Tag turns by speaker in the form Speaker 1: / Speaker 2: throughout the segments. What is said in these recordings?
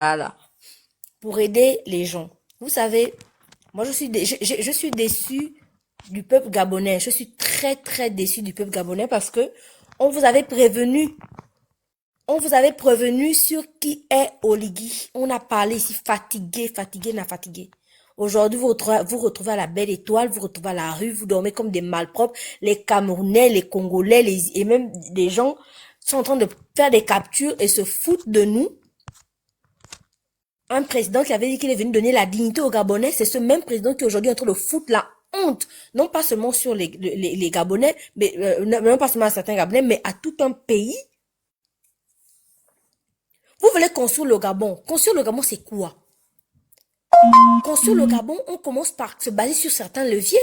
Speaker 1: Voilà. Pour aider les gens. Vous savez, moi je suis déçue du peuple gabonais. Je suis très très déçue du peuple gabonais parce que on vous avait prévenu. On vous avait prévenu sur qui est Oligui. On a parlé ici fatigué, fatigué, n'a fatigué. Aujourd'hui, vous retrouvez à la belle étoile, vous retrouvez à la rue, vous dormez comme des malpropres. Les Camerounais, les Congolais, et même des gens sont en train de faire des captures et se foutent de nous. Un président qui avait dit qu'il est venu donner la dignité aux Gabonais, c'est ce même président qui aujourd'hui est en train de foutre la honte, non pas seulement sur les Gabonais, mais non pas seulement à certains Gabonais, mais à tout un pays. Vous voulez construire le Gabon. Construire le Gabon, c'est quoi? Construire le Gabon, on commence par se baser sur certains leviers.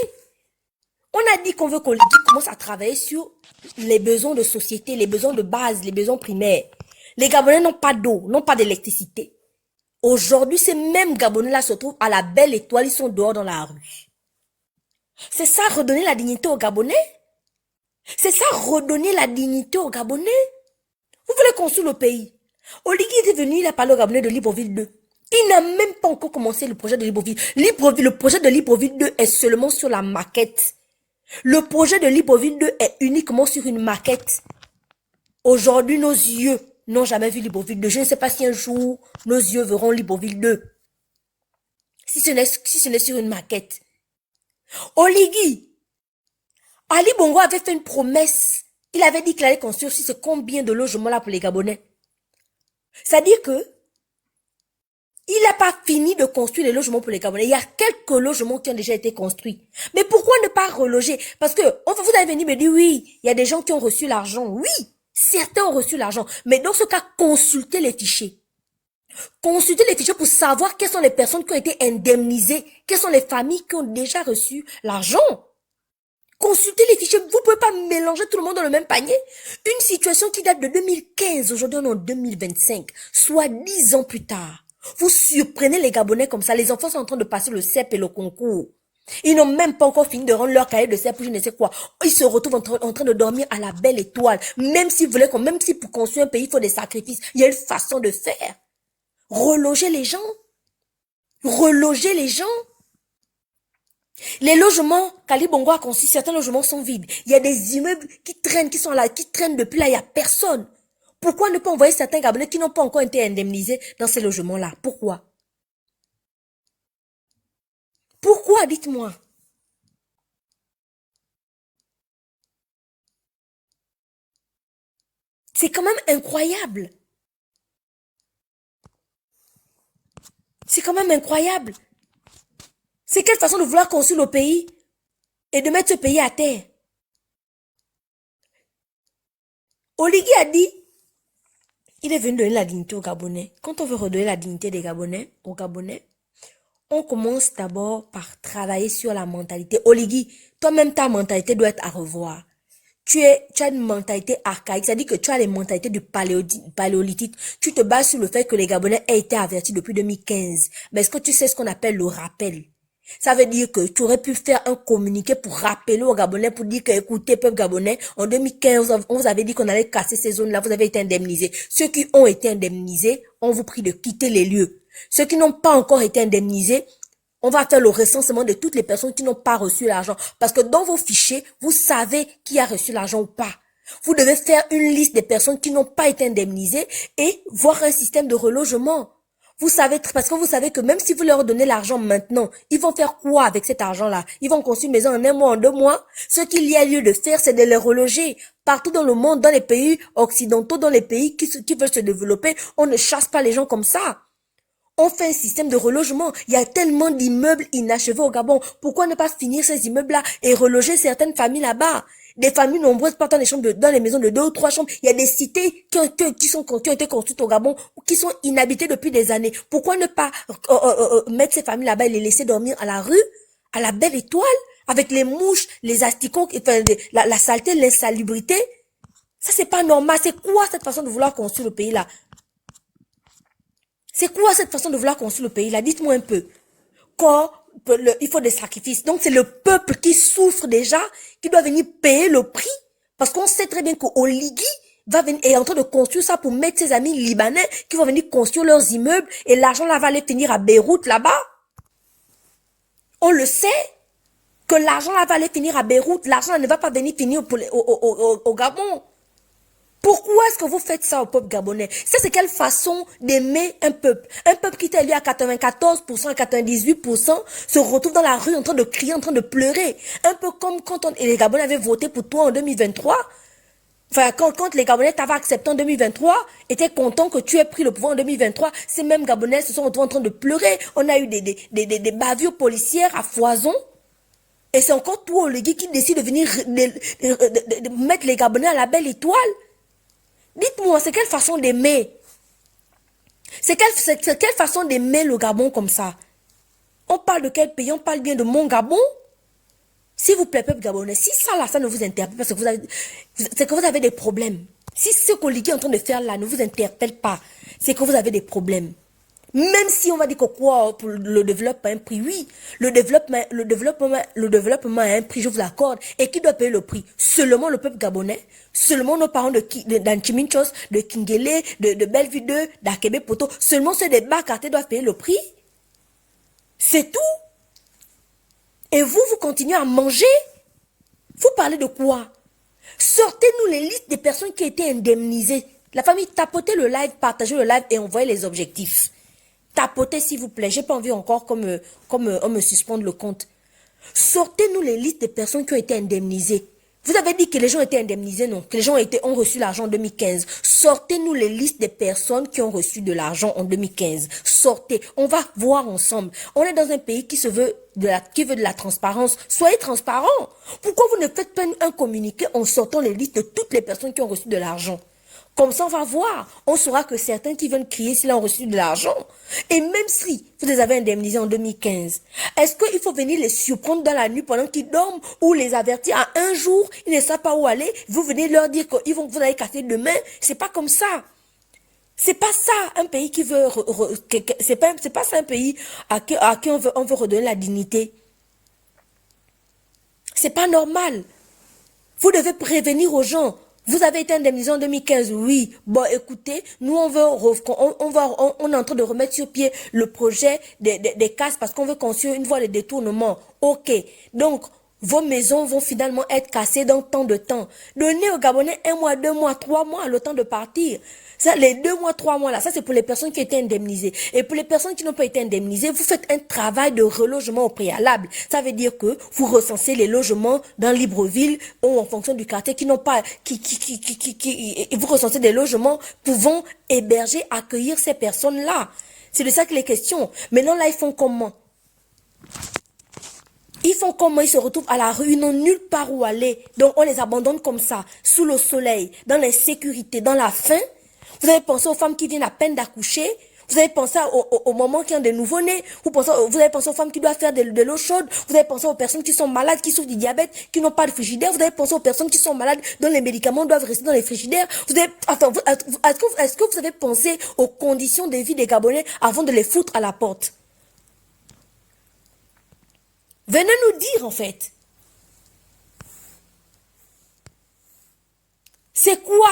Speaker 1: On a dit qu'on veut qu'on commence à travailler sur les besoins de société, les besoins de base, les besoins primaires. Les Gabonais n'ont pas d'eau, n'ont pas d'électricité. Aujourd'hui, ces mêmes Gabonais-là se trouvent à la belle étoile, ils sont dehors dans la rue. C'est ça, redonner la dignité aux Gabonais? C'est ça, redonner la dignité aux Gabonais? Vous voulez construire le pays? Oligui était venu, il a parlé aux Gabonais de Libreville 2. Il n'a même pas encore commencé le projet de Libreville. Le projet de Libreville 2 est seulement sur la maquette. Le projet de Libreville 2 est uniquement sur une maquette. Aujourd'hui, nos yeux n'ont jamais vu Libreville 2. Je ne sais pas si un jour, nos yeux verront Libreville 2. Si ce n'est sur une maquette. Oligui, Ali Bongo avait fait une promesse. Il avait dit qu'il allait construire aussi ce combien de logements là pour les Gabonais. C'est-à-dire que il n'a pas fini de construire les logements pour les Gabonais. Il y a quelques logements qui ont déjà été construits. Mais pourquoi ne pas reloger? Parce que vous allez venir me dire, oui, il y a des gens qui ont reçu l'argent. Oui, certains ont reçu l'argent. Mais dans ce cas, consultez les fichiers. Consultez les fichiers pour savoir quelles sont les personnes qui ont été indemnisées, quelles sont les familles qui ont déjà reçu l'argent. Consultez les fichiers, vous ne pouvez pas mélanger tout le monde dans le même panier. Une situation qui date de 2015, aujourd'hui on est en 2025, soit 10 ans plus tard. Vous surprenez les Gabonais comme ça, les enfants sont en train de passer le CEP et le concours. Ils n'ont même pas encore fini de rendre leur cahier de CEP ou je ne sais quoi. Ils se retrouvent en train de dormir à la belle étoile. Même si vous voulez, même si pour construire un pays, il faut des sacrifices, il y a une façon de faire. Reloger les gens. Reloger les gens. Les logements qu'Ali Bongo a conçus, certains logements sont vides. Il y a des immeubles qui traînent, qui sont là, qui traînent depuis là, il n'y a personne. Pourquoi ne pas envoyer certains Gabonais qui n'ont pas encore été indemnisés dans ces logements-là? Pourquoi? Pourquoi, dites-moi? C'est quand même incroyable. C'est quand même incroyable. C'est quelle façon de vouloir construire le pays et de mettre ce pays à terre? Oligui a dit, il est venu donner la dignité aux Gabonais. Quand on veut redonner la dignité des Gabonais, aux Gabonais, on commence d'abord par travailler sur la mentalité. Oligui, toi-même, ta mentalité doit être à revoir. Tu as une mentalité archaïque, c'est-à-dire que tu as les mentalités du paléolithique. Tu te bases sur le fait que les Gabonais aient été avertis depuis 2015. Mais est-ce que tu sais ce qu'on appelle le rappel? Ça veut dire que tu aurais pu faire un communiqué pour rappeler aux Gabonais, pour dire que, écoutez, peuple gabonais, en 2015, on vous avait dit qu'on allait casser ces zones-là, vous avez été indemnisés. Ceux qui ont été indemnisés, on vous prie de quitter les lieux. Ceux qui n'ont pas encore été indemnisés, on va faire le recensement de toutes les personnes qui n'ont pas reçu l'argent. Parce que dans vos fichiers, vous savez qui a reçu l'argent ou pas. Vous devez faire une liste des personnes qui n'ont pas été indemnisées et voir un système de relogement. Vous savez, parce que vous savez que même si vous leur donnez l'argent maintenant, ils vont faire quoi avec cet argent-là? Ils vont construire une maison en un mois, en 2 mois. Ce qu'il y a lieu de faire, c'est de les reloger. Partout dans le monde, dans les pays occidentaux, dans les pays qui veulent se développer, on ne chasse pas les gens comme ça. On fait un système de relogement. Il y a tellement d'immeubles inachevés au Gabon. Pourquoi ne pas finir ces immeubles-là et reloger certaines familles là-bas? Des familles nombreuses partent dans les chambres dans les maisons de 2 ou 3 chambres. Il y a des cités qui ont été construites au Gabon, qui sont inhabitées depuis des années. Pourquoi ne pas mettre ces familles là-bas et les laisser dormir à la rue, à la belle étoile, avec les mouches, les asticots, enfin, la saleté, l'insalubrité? Ça, c'est pas normal. C'est quoi cette façon de vouloir construire le pays là? C'est quoi cette façon de vouloir construire le pays là? Dites-moi un peu. Quand il faut des sacrifices. Donc c'est le peuple qui souffre déjà, qui doit venir payer le prix. Parce qu'on sait très bien qu'Oligui est en train de construire ça pour mettre ses amis libanais qui vont venir construire leurs immeubles et l'argent là va aller finir à Beyrouth là-bas. On le sait que l'argent là va aller finir à Beyrouth. L'argent ne va pas venir finir au Gabon. Pourquoi est-ce que vous faites ça au peuple gabonais? Ça, c'est quelle façon d'aimer un peuple? Un peuple qui était élu à 94%, à 98%, se retrouve dans la rue en train de crier, en train de pleurer. Un peu comme quand les Gabonais avaient voté pour toi en 2023. Enfin, quand les Gabonais t'avaient accepté en 2023, étaient contents que tu aies pris le pouvoir en 2023, ces mêmes Gabonais se sont retrouvés en train de pleurer. On a eu des bavures policières à foison. Et c'est encore toi, Oligui, qui décide de venir de mettre les Gabonais à la belle étoile. Dites-moi, c'est quelle façon d'aimer? C'est quelle façon d'aimer le Gabon comme ça? On parle de quel pays? On parle bien de mon Gabon? S'il vous plaît, peuple gabonais, si ça là, ça ne vous interpelle pas, c'est que vous avez des problèmes. Si ce qu'Oligui est en train de faire là ne vous interpelle pas, c'est que vous avez des problèmes. Même si on va dire que quoi, pour le développement a un prix, oui, le développement a un prix, je vous l'accorde. Et qui doit payer le prix? Seulement le peuple gabonais, seulement nos parents d'Antiminchos, de Kingele, de Bellevue 2, d'Akebe Poto, seulement ceux des Bas-Quartiers doivent payer le prix. C'est tout. Et vous continuez à manger. Vous parlez de quoi? Sortez-nous les listes des personnes qui ont été indemnisées. La famille, tapotez le live, partagez le live et envoyez les objectifs. Tapotez s'il vous plaît. J'ai pas envie encore comme on me suspende le compte. Sortez-nous les listes des personnes qui ont été indemnisées. Vous avez dit que les gens étaient indemnisés, non? Que les gens ont reçu l'argent en 2015. Sortez-nous les listes des personnes qui ont reçu de l'argent en 2015. Sortez. On va voir ensemble. On est dans un pays qui veut de la transparence. Soyez transparents. Pourquoi vous ne faites pas un communiqué en sortant les listes de toutes les personnes qui ont reçu de l'argent? Comme ça, on va voir. On saura que certains qui viennent crier s'ils ont reçu de l'argent. Et même si vous les avez indemnisés en 2015, est-ce qu'il faut venir les surprendre dans la nuit pendant qu'ils dorment ou les avertir à un jour, ils ne savent pas où aller, vous venez leur dire que vous allez casser demain? C'est pas comme ça. C'est pas ça un pays qui veut... C'est pas ça un pays à qui on veut redonner la dignité. C'est pas normal. Vous devez prévenir aux gens. Vous avez été indemnisé en 2015, oui. Bon, écoutez, nous on est en train de remettre sur pied le projet des cases parce qu'on veut construire une voie de détournement. Ok, donc vos maisons vont finalement être cassées dans tant de temps. Donnez aux Gabonais 1 mois, 2 mois, 3 mois le temps de partir. Ça, les 2 mois, 3 mois là, ça c'est pour les personnes qui étaient indemnisées. Et pour les personnes qui n'ont pas été indemnisées, vous faites un travail de relogement au préalable. Ça veut dire que vous recensez les logements dans Libreville ou en fonction du quartier qui n'ont pas, vous recensez des logements pouvant héberger, accueillir ces personnes-là. C'est de ça qu'il est question. Maintenant là, ils font comment? Ils font comment? Ils se retrouvent à la rue, ils n'ont nulle part où aller. Donc on les abandonne comme ça, sous le soleil, dans l'insécurité, dans la faim. Vous avez pensé aux femmes qui viennent à peine d'accoucher? Vous avez pensé aux mamans qui ont des nouveau-nés? Vous avez pensé aux femmes qui doivent faire de l'eau chaude? Vous avez pensé aux personnes qui sont malades, qui souffrent du diabète, qui n'ont pas de frigidaire? Vous avez pensé aux personnes qui sont malades, dont les médicaments doivent rester dans les frigidaires? Est-ce que vous avez pensé aux conditions de vie des Gabonais avant de les foutre à la porte? Venez nous dire en fait. C'est quoi?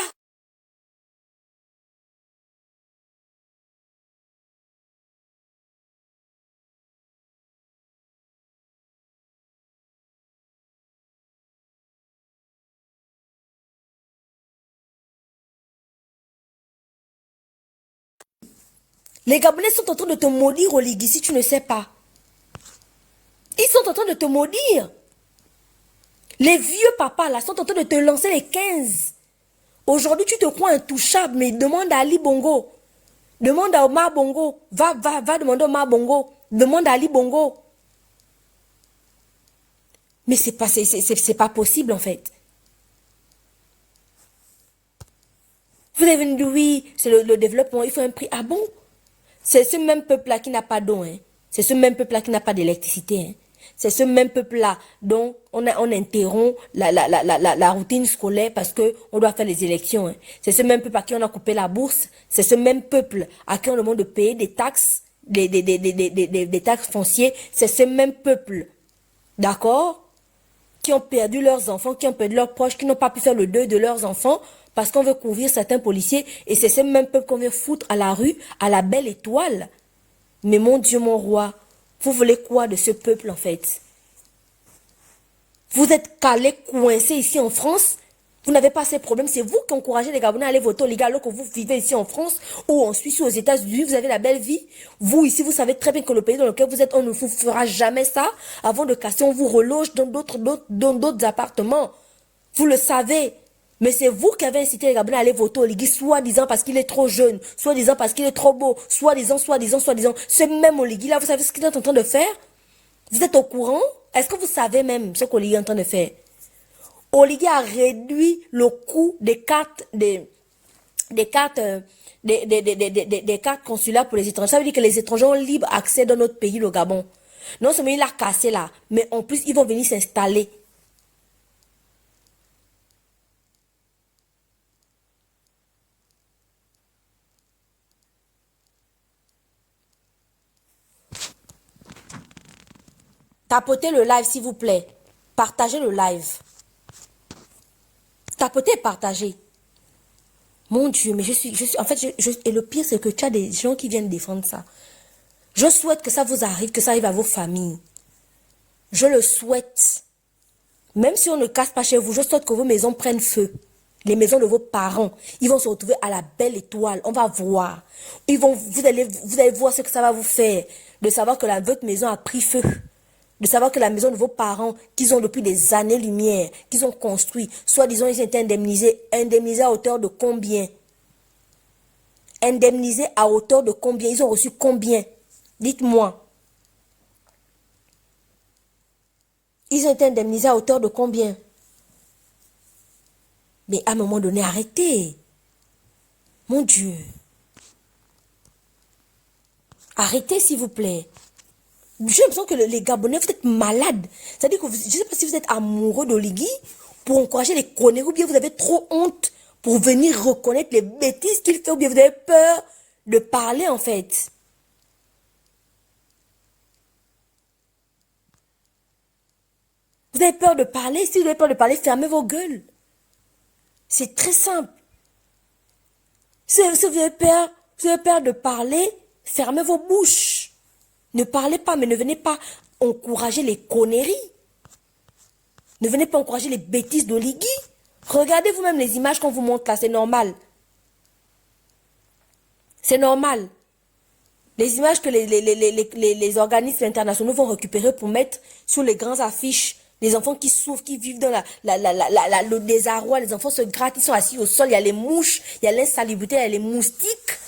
Speaker 1: Les Gabonais sont en train de te maudire, Oligui, si tu ne sais pas. Ils sont en train de te maudire. Les vieux papas là sont en train de te lancer les 15. Aujourd'hui, tu te crois intouchable, mais demande à Ali Bongo. Demande à Omar Bongo. Va demander à Omar Bongo. Demande à Ali Bongo. Mais c'est pas possible en fait. Vous avez dit oui, c'est le développement, il faut un prix. Ah bon? C'est ce même peuple-là qui n'a pas d'eau, hein. C'est ce même peuple-là qui n'a pas d'électricité, hein. C'est ce même peuple-là dont on interrompt la routine scolaire parce que on doit faire les élections, hein. C'est ce même peuple à qui on a coupé la bourse. C'est ce même peuple à qui on demande de payer des taxes, des taxes foncières. C'est ce même peuple, d'accord, qui ont perdu leurs enfants, qui ont perdu leurs proches, qui n'ont pas pu faire le deuil de leurs enfants parce qu'on veut couvrir certains policiers, et c'est ce même peuple qu'on veut foutre à la rue, à la belle étoile. Mais mon Dieu, mon roi, vous voulez quoi de ce peuple en fait? Vous êtes calés, coincés ici en France. Vous n'avez pas ces problèmes. C'est vous qui encouragez les Gabonais à aller voter au Liga alors que vous vivez ici en France ou en Suisse ou aux États-Unis. Vous avez la belle vie. Vous ici, vous savez très bien que le pays dans lequel vous êtes, on ne vous fera jamais ça. Avant de casser, on vous reloge dans d'autres appartements. Vous le savez. Mais c'est vous qui avez incité les Gabonais à aller voter au Liga, soi-disant parce qu'il est trop jeune, soi-disant parce qu'il est trop beau, soi-disant. Ce même Oligui là, vous savez ce qu'il est en train de faire? Vous êtes au courant? Est-ce que vous savez même ce qu'Oligui est en train de faire? Oligui a réduit le coût des cartes, des cartes consulaires pour les étrangers. Ça veut dire que les étrangers ont libre accès dans notre pays, le Gabon. Non seulement il a cassé là, mais en plus ils vont venir s'installer. Tapotez le live s'il vous plaît. Partagez le live. Tapotez et partagez. Mon Dieu, mais en fait, et le pire, c'est que tu as des gens qui viennent défendre ça. Je souhaite que ça vous arrive, que ça arrive à vos familles. Je le souhaite. Même si on ne casse pas chez vous, je souhaite que vos maisons prennent feu. Les maisons de vos parents, ils vont se retrouver à la belle étoile. On va voir. Vous allez voir ce que ça va vous faire. De savoir que votre maison a pris feu. De savoir que la maison de vos parents, qu'ils ont depuis des années-lumière, qu'ils ont construit, soi-disant ils ont été indemnisés. Indemnisés à hauteur de combien? Indemnisés à hauteur de combien? Ils ont reçu combien? Dites-moi. Ils ont été indemnisés à hauteur de combien? Mais à un moment donné, arrêtez. Mon Dieu. Arrêtez, s'il vous plaît. J'ai l'impression que les Gabonais, vous êtes malades. C'est-à-dire que je ne sais pas si vous êtes amoureux d'Oligui pour encourager les conneries ou bien vous avez trop honte pour venir reconnaître les bêtises qu'il fait ou bien vous avez peur de parler en fait. Vous avez peur de parler. Si vous avez peur de parler, fermez vos gueules. C'est très simple. Si vous avez peur de parler, fermez vos bouches. Ne parlez pas, mais ne venez pas encourager les conneries. Ne venez pas encourager les bêtises d'Oligui. Regardez vous-même les images qu'on vous montre là, c'est normal. C'est normal. Les images que les organismes internationaux vont récupérer pour mettre sur les grandes affiches. Les enfants qui souffrent, qui vivent dans le désarroi, les enfants se grattent, ils sont assis au sol, il y a les mouches, il y a l'insalubrité, il y a les moustiques.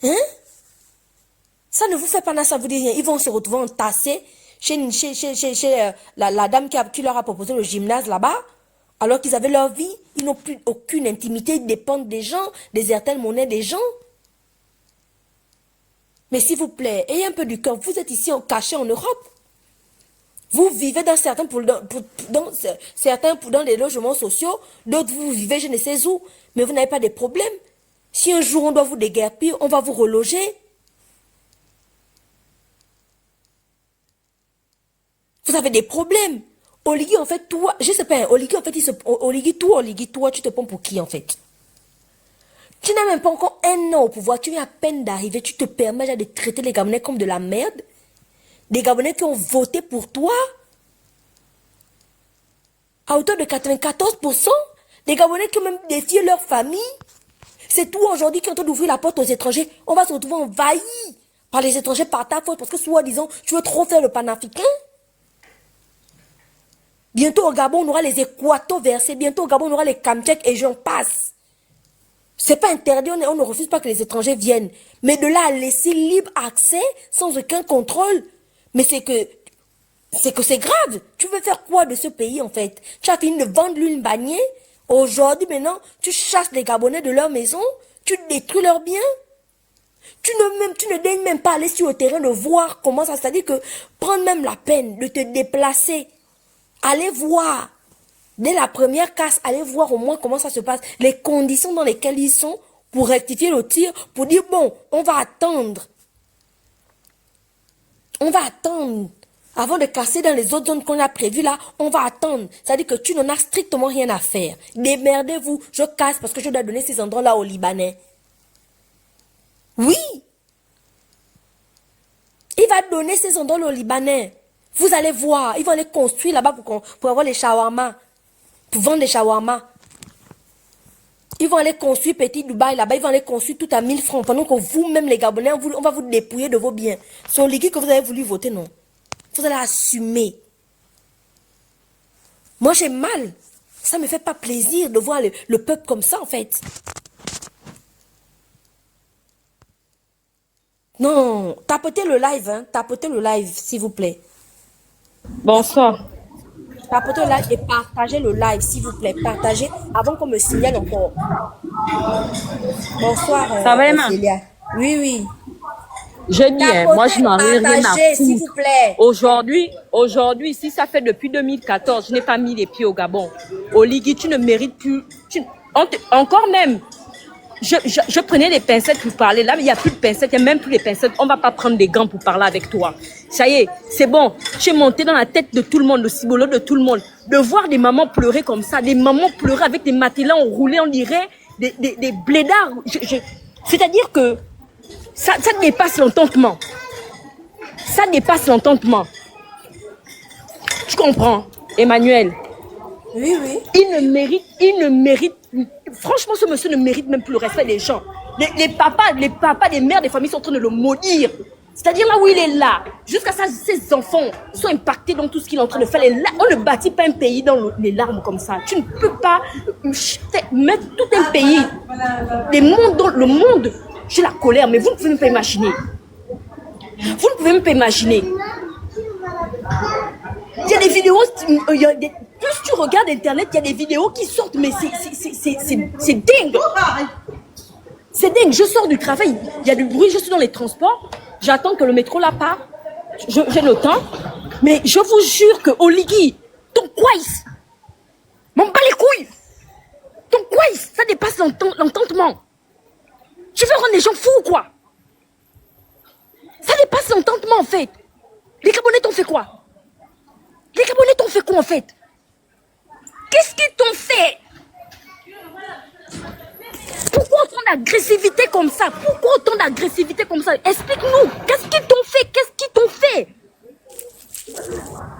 Speaker 1: Hein? Ça ne vous fait pas ça vous dit rien. Ils vont se retrouver entassés chez la dame qui leur a proposé le gymnase là-bas, alors qu'ils avaient leur vie, ils n'ont plus aucune intimité, ils dépendent des gens, des Airtel Money des gens. Mais s'il vous plaît, ayez un peu du cœur, vous êtes ici cachés en Europe. Vous vivez dans certains dans les logements sociaux, d'autres vous vivez je ne sais où, mais vous n'avez pas de problème. Si un jour on doit vous déguerpir, on va vous reloger. Vous avez des problèmes. Oligui, en fait, toi, je sais pas, Oligui, en fait, Oligui, toi, tu te prends pour qui, en fait? Tu n'as même pas encore un an au pouvoir, tu viens à peine d'arriver, tu te permets déjà de traiter les Gabonais comme de la merde? Des Gabonais qui ont voté pour toi? À hauteur de 94%? Des Gabonais qui ont même défié leur famille? C'est toi aujourd'hui qui est en train d'ouvrir la porte aux étrangers. On va se retrouver envahis par les étrangers par ta faute parce que soi-disant, tu veux trop faire le panafricain? Bientôt au Gabon, on aura les Équatos versés. Bientôt au Gabon, on aura les Kamtchèques et j'en passe. C'est pas interdit, on ne refuse pas que les étrangers viennent. Mais de là à laisser libre accès, sans aucun contrôle. Mais c'est que c'est grave. Tu veux faire quoi de ce pays, en fait? Tu as fini de vendre l'huile bagnée. Aujourd'hui, maintenant, tu chasses les Gabonais de leur maison. Tu détruis leurs biens. Tu ne daignes même pas aller sur le terrain de voir comment ça. C'est-à-dire que prendre même la peine de te déplacer. Allez voir. Dès la première casse, allez voir au moins comment ça se passe. Les conditions dans lesquelles ils sont pour rectifier le tir. Pour dire, bon, on va attendre. On va attendre. Avant de casser dans les autres zones qu'on a prévues là, on va attendre. C'est-à-dire que tu n'en as strictement rien à faire. Démerdez-vous, je casse parce que je dois donner ces endroits-là aux Libanais. Oui. Il va donner ces endroits aux Libanais. Vous allez voir, ils vont les construire là-bas pour avoir les shawarma. Pour vendre les shawarma. Ils vont aller construire Petit Dubaï là-bas, ils vont aller construire tout à 1000 francs. Pendant que vous-même les Gabonais, on va vous dépouiller de vos biens. C'est au liquide que vous avez voulu voter, non? Vous allez assumer. Moi, j'ai mal. Ça me fait pas plaisir de voir le peuple comme ça, en fait. Non, tapotez le live, hein. Tapotez le live, s'il vous plaît.
Speaker 2: Bonsoir.
Speaker 1: Tapotez le live et partagez le live, s'il vous plaît. Partagez avant qu'on me signale encore. Bonsoir,
Speaker 2: Ça va, Emma?
Speaker 1: Célia. Oui, oui.
Speaker 2: Je dis, hein, moi, je n'en ai rien à
Speaker 1: Partagez, s'il vous
Speaker 2: foutre.
Speaker 1: plaît.
Speaker 2: Aujourd'hui, si ça fait depuis 2014, je n'ai pas mis les pieds au Gabon. Oligui, tu ne mérites plus. Encore même, je prenais les pincettes pour parler. Là, il n'y a plus de pincettes, il n'y a même plus les pincettes. On ne va pas prendre des gants pour parler avec toi. Ça y est, c'est bon. Tu es monté dans la tête de tout le monde, le cibolo de tout le monde. De voir des mamans pleurer comme ça, des mamans pleurer avec des matelas enroulés, on dirait des blédards. C'est-à-dire que ça dépasse l'entendement. Ça dépasse l'entendement. Tu comprends, Emmanuel?
Speaker 1: Oui, oui.
Speaker 2: Il ne mérite, franchement, ce monsieur ne mérite même plus le respect des gens. Les papas, des mères, des familles sont en train de le maudire. C'est-à-dire là où il est là, jusqu'à ça, ses enfants sont impactés dans tout ce qu'il est en train de faire. On ne bâtit pas un pays dans les larmes comme ça. Tu ne peux pas mettre tout un pays, le monde, j'ai la colère, mais vous ne pouvez même pas imaginer. Vous ne pouvez même pas imaginer. Il y a des vidéos, plus tu regardes Internet, il y a des vidéos qui sortent, mais c'est dingue. C'est dingue, je sors du travail, il y a du bruit, je suis dans les transports, j'attends que le métro là part, j'ai le temps, mais je vous jure que Oligui, ton quiz, m'en bats les couilles, ton quiz, ça dépasse l'entendement. Tu veux rendre les gens fous ou quoi? Ça dépasse l'entendement en fait. Les Gabonais t'ont fait quoi? Les Gabonais t'ont fait quoi en fait? Qu'est-ce qu'ils t'ont fait? Pourquoi autant d'agressivité comme ça? Pourquoi autant d'agressivité comme ça? Explique-nous. Qu'est-ce qu'ils t'ont fait? Qu'est-ce qu'ils t'ont fait?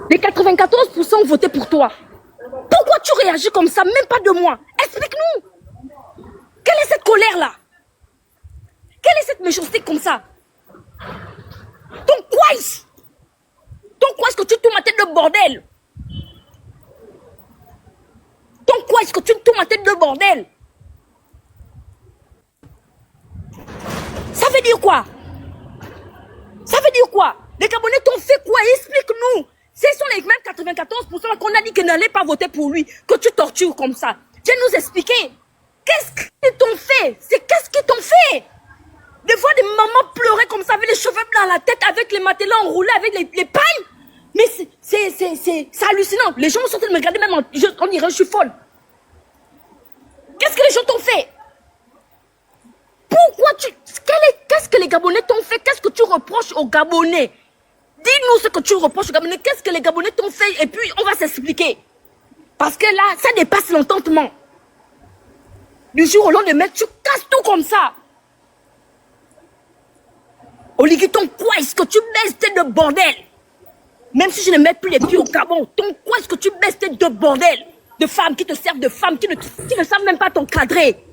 Speaker 2: Les 94% ont voté pour toi. Pourquoi tu réagis comme ça? Même pas 2 mois. Explique-nous. Quelle est cette colère-là? Quelle est cette méchanceté comme ça? Ton quiz? Ton quoi est-ce que tu tournes ma tête de bordel? Ton quoi est-ce que tu tournes ma tête de bordel? Ça veut dire quoi? Ça veut dire quoi? Les Gabonais t'ont fait quoi? Explique-nous. Ce sont les mêmes 94% qu'on a dit qu'ils n'allaient pas voter pour lui, que tu tortures comme ça. Viens nous expliquer. Qu'est-ce qu'ils t'ont fait? Qu'est-ce qu'ils t'ont fait? De voir des mamans pleurer comme ça, avec les cheveux dans la tête, avec les matelas enroulés, avec les pailles. Mais c'est hallucinant. Les gens sont en train de me regarder, même on dirait je suis folle. Qu'est-ce que les gens t'ont fait? Pourquoi qu'est-ce que les Gabonais t'ont fait? Qu'est-ce que tu reproches aux Gabonais? Dis-nous ce que tu reproches aux Gabonais. Qu'est-ce que les Gabonais t'ont fait? Et puis, on va s'expliquer. Parce que là, ça dépasse l'entendement. Du jour au lendemain, tu casses tout comme ça. Oligui, ton quoi est-ce que tu baisses tête de bordel? Même si je ne mets plus les pieds au Gabon, ton quoi est-ce que tu baisses tête de bordel? De femmes qui te servent de femmes, qui ne savent même pas t'encadrer.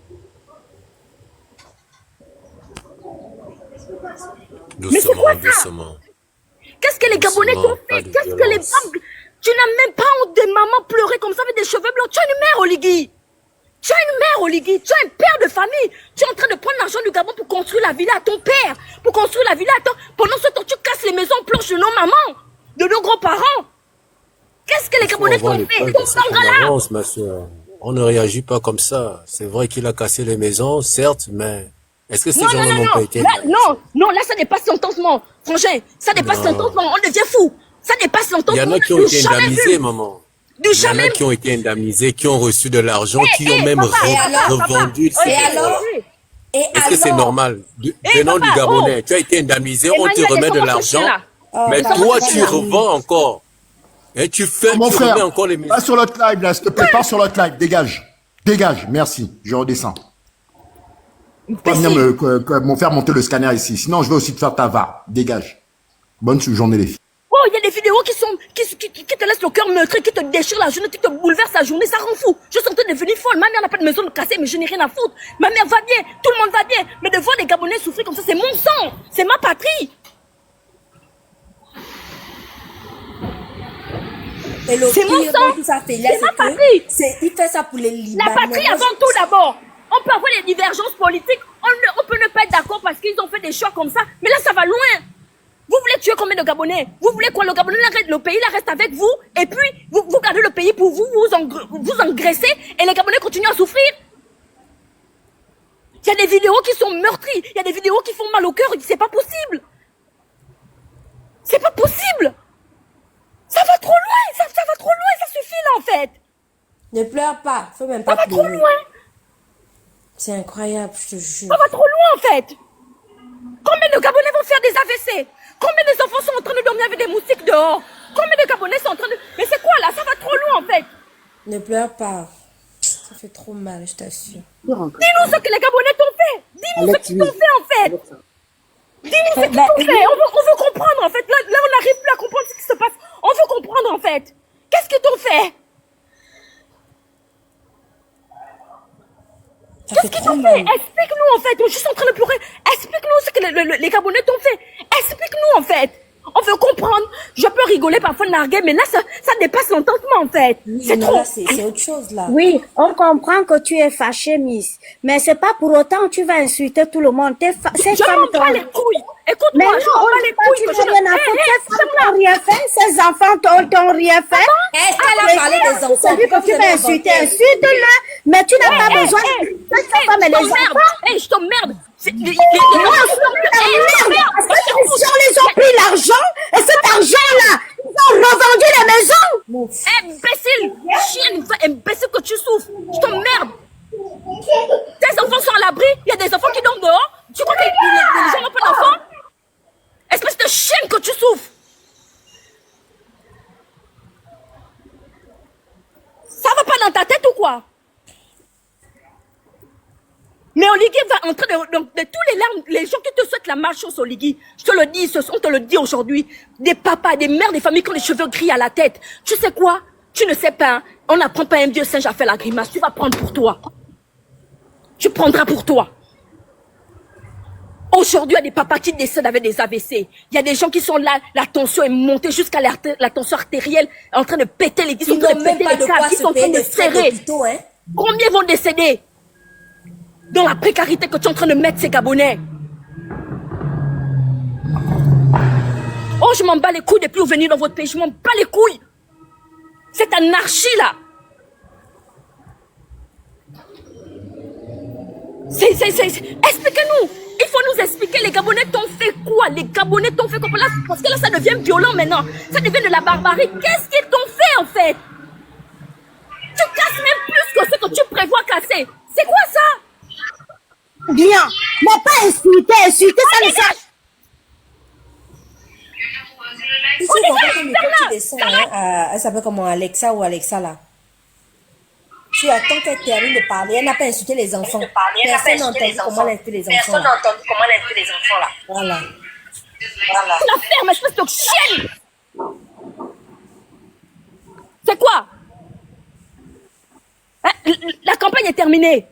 Speaker 2: Mais c'est quoi ça? Qu'est-ce que les Gabonais t'ont fait? Qu'est-ce que les femmes... Tu n'as même pas honte des mamans pleurer comme ça avec des cheveux blancs. Tu as une mère, Oligui. Tu as une mère, Oligui. Tu as un père de famille. Tu es en train de prendre l'argent du Gabon pour construire la villa à ton père. Pour construire la villa à ton... Pendant ce temps, tu casses les maisons planches de nos mamans, de nos grands-parents. Qu'est-ce que les Gabonais t'ont fait?
Speaker 3: Ma soeur. On ne réagit pas comme ça. C'est vrai qu'il a cassé les maisons, certes, mais est-ce que ces gens n'ont pas été...
Speaker 2: Non, là, ça dépasse l'entendement. Frangin, ça dépasse l'entendement. On devient fou. Ça dépasse l'entendement.
Speaker 3: Il y en a qui ont été indemnisés, maman. Il y en a qui ont été indemnisés, qui ont reçu de l'argent, qui ont même revendu ces maisons-là. Est-ce que c'est normal? Venant du Gabonais, tu as été indemnisé, on te remet de l'argent. Mais
Speaker 1: là,
Speaker 3: toi,
Speaker 1: là,
Speaker 3: tu
Speaker 1: là.
Speaker 3: revends encore. Et tu fais,
Speaker 4: Mon
Speaker 3: tu remets
Speaker 4: frère,
Speaker 3: encore les maisons.
Speaker 4: pas sur l'autre live, là, s'il te plaît, pas sur l'autre live. Dégage. Dégage, merci. Je redescends. Pas venir me faire monter le scanner ici. Sinon, je vais aussi te faire ta VAR. Dégage. Bonne journée, les filles.
Speaker 2: Oh, il y a des vidéos qui te laissent le cœur meurtri, qui te déchirent la journée, qui te bouleversent la journée, ça rend fou. Je suis en train de devenir folle. Ma mère n'a pas de maison de casser, mais je n'ai rien à foutre. Ma mère va bien, tout le monde va bien. Mais de voir les Gabonais souffrir comme ça, c'est mon sang, c'est ma patrie.
Speaker 1: Et le
Speaker 2: C'est mon
Speaker 1: pire
Speaker 2: sang.
Speaker 1: de tout ça, Félia,
Speaker 2: C'est ma
Speaker 1: que
Speaker 2: patrie.
Speaker 1: il fait ça pour les Libanais.
Speaker 2: La patrie avant tout d'abord. On peut avoir des divergences politiques, on peut ne pas être d'accord parce qu'ils ont fait des choix comme ça, mais là ça va loin. Vous voulez tuer combien de Gabonais? Vous voulez quoi? Le Gabonais, le pays là reste avec vous, et puis vous gardez le pays pour vous engraisser, et les Gabonais continuent à souffrir. Il y a des vidéos qui sont meurtries, il y a des vidéos qui font mal au cœur, c'est pas possible. C'est pas possible. Ça va trop loin, ça va trop loin, ça suffit là en fait.
Speaker 1: Ne pleure pas, faut même
Speaker 2: Ça
Speaker 1: pas
Speaker 2: va trop
Speaker 1: pleurer.
Speaker 2: loin.
Speaker 1: C'est incroyable, je te jure.
Speaker 2: Ça va trop loin en fait. Combien de Gabonais vont faire des AVC? Combien des enfants sont en train de dormir avec des moustiques dehors? Combien de Gabonais sont en train de... Mais c'est quoi là? Ça va trop loin en fait.
Speaker 1: Ne pleure pas. Ça fait trop mal, je t'assure.
Speaker 2: Dis-nous ce que les Gabonais t'ont fait. Dis-nous ce qu'ils t'ont fait en fait. Dis-nous ce qu'ils t'ont fait. On veut comprendre en fait. Là, on n'arrive plus à comprendre ce qui se passe. On veut comprendre en fait. Qu'est-ce qu'ils t'ont fait? Qu'est-ce qu'ils t'ont fait? Explique-nous en fait. Je suis en train de pleurer. Explique-nous ce que les Gabonais t'ont fait. Explique-nous en fait. On veut comprendre. Je peux rigoler parfois narguer, mais là, ça dépasse l'entendement en fait.
Speaker 1: Oui,
Speaker 2: C'est
Speaker 1: non,
Speaker 2: trop.
Speaker 1: là, c'est autre chose, là.
Speaker 5: Oui, on comprend que tu es fâchée, Miss. Mais c'est pas pour autant que tu vas insulter tout le monde. Ces
Speaker 2: Je
Speaker 5: femmes
Speaker 2: m'en bats
Speaker 5: t'ont-
Speaker 2: les couilles.
Speaker 5: Mais
Speaker 2: Écoute-moi,
Speaker 5: non,
Speaker 2: je m'en bats les couilles.
Speaker 5: tu
Speaker 2: que
Speaker 5: n'as
Speaker 2: je-
Speaker 5: rien à foutre. Ces femmes t'ont rien fait. Ces enfants t'ont rien fait.
Speaker 1: Est-ce qu'elle a parlé des enfants?
Speaker 5: Celui que tu vas insulter, insulte-le. Mais tu n'as pas besoin de cette femme et les enfants.
Speaker 2: Je t'emmerde. C'est- les-
Speaker 5: Non, parce que les gens les ont pris l'argent. Et cet argent-là, ils ont revendu la maison.
Speaker 2: Imbécile, chienne, imbécile que tu souffres. Je t'emmerde. Tes enfants sont à l'abri, il y a des enfants qui dorment dehors. Tu crois que les gens n'ont pas d'enfants? Espèce de chienne que tu souffres. Ça va pas dans ta tête ou quoi? Mais Oligui va entrer de tous les larmes, les gens qui te souhaitent la malchance, Oligui. Je te le dis, on te le dit aujourd'hui. Des papas, des mères, des familles qui ont les cheveux gris à la tête. Tu sais quoi? Tu ne sais pas, hein? On n'apprend pas un vieux singe à faire la grimace. Tu vas prendre pour toi. Tu prendras pour toi. Aujourd'hui, il y a des papas qui décèdent avec des AVC. Il y a des gens qui sont là, la tension est montée jusqu'à la tension artérielle, en train de péter les... Ils sont
Speaker 1: Ils
Speaker 2: en train
Speaker 1: n'ont
Speaker 2: de
Speaker 1: même
Speaker 2: péter
Speaker 1: pas
Speaker 2: les
Speaker 1: de quoi
Speaker 2: câbles, ils
Speaker 1: se
Speaker 2: sont en train
Speaker 1: payer
Speaker 2: de
Speaker 1: des frais
Speaker 2: serrer.
Speaker 1: d'hôpitaux, hein.
Speaker 2: Combien vont décéder dans la précarité que tu es en train de mettre ces Gabonais? Oh, je m'en bats les couilles depuis vous venez dans votre pays. Je m'en bats les couilles. Cette anarchie là. Expliquez-nous. Il faut nous expliquer. Les Gabonais t'ont fait quoi? Les Gabonais t'ont fait quoi? Là, parce que là, ça devient violent maintenant. Ça devient de la barbarie. Qu'est-ce qu'ils t'ont fait en fait? Tu casses même plus que ce que tu prévois casser. C'est quoi ça?
Speaker 5: Bien. Mais pas insulter, ça ne sert.
Speaker 1: Ici, on voit que quand tu descends, hein, elle s'appelle comment, Alexa ou Alexa, là. Tu attends qu'elle termine de parler. Elle n'a pas insulté les enfants. Personne n'a entendu comment elle a insulté les enfants. Là. Voilà.
Speaker 2: La ferme, espèce de chienne. C'est quoi? Hein? La campagne est terminée.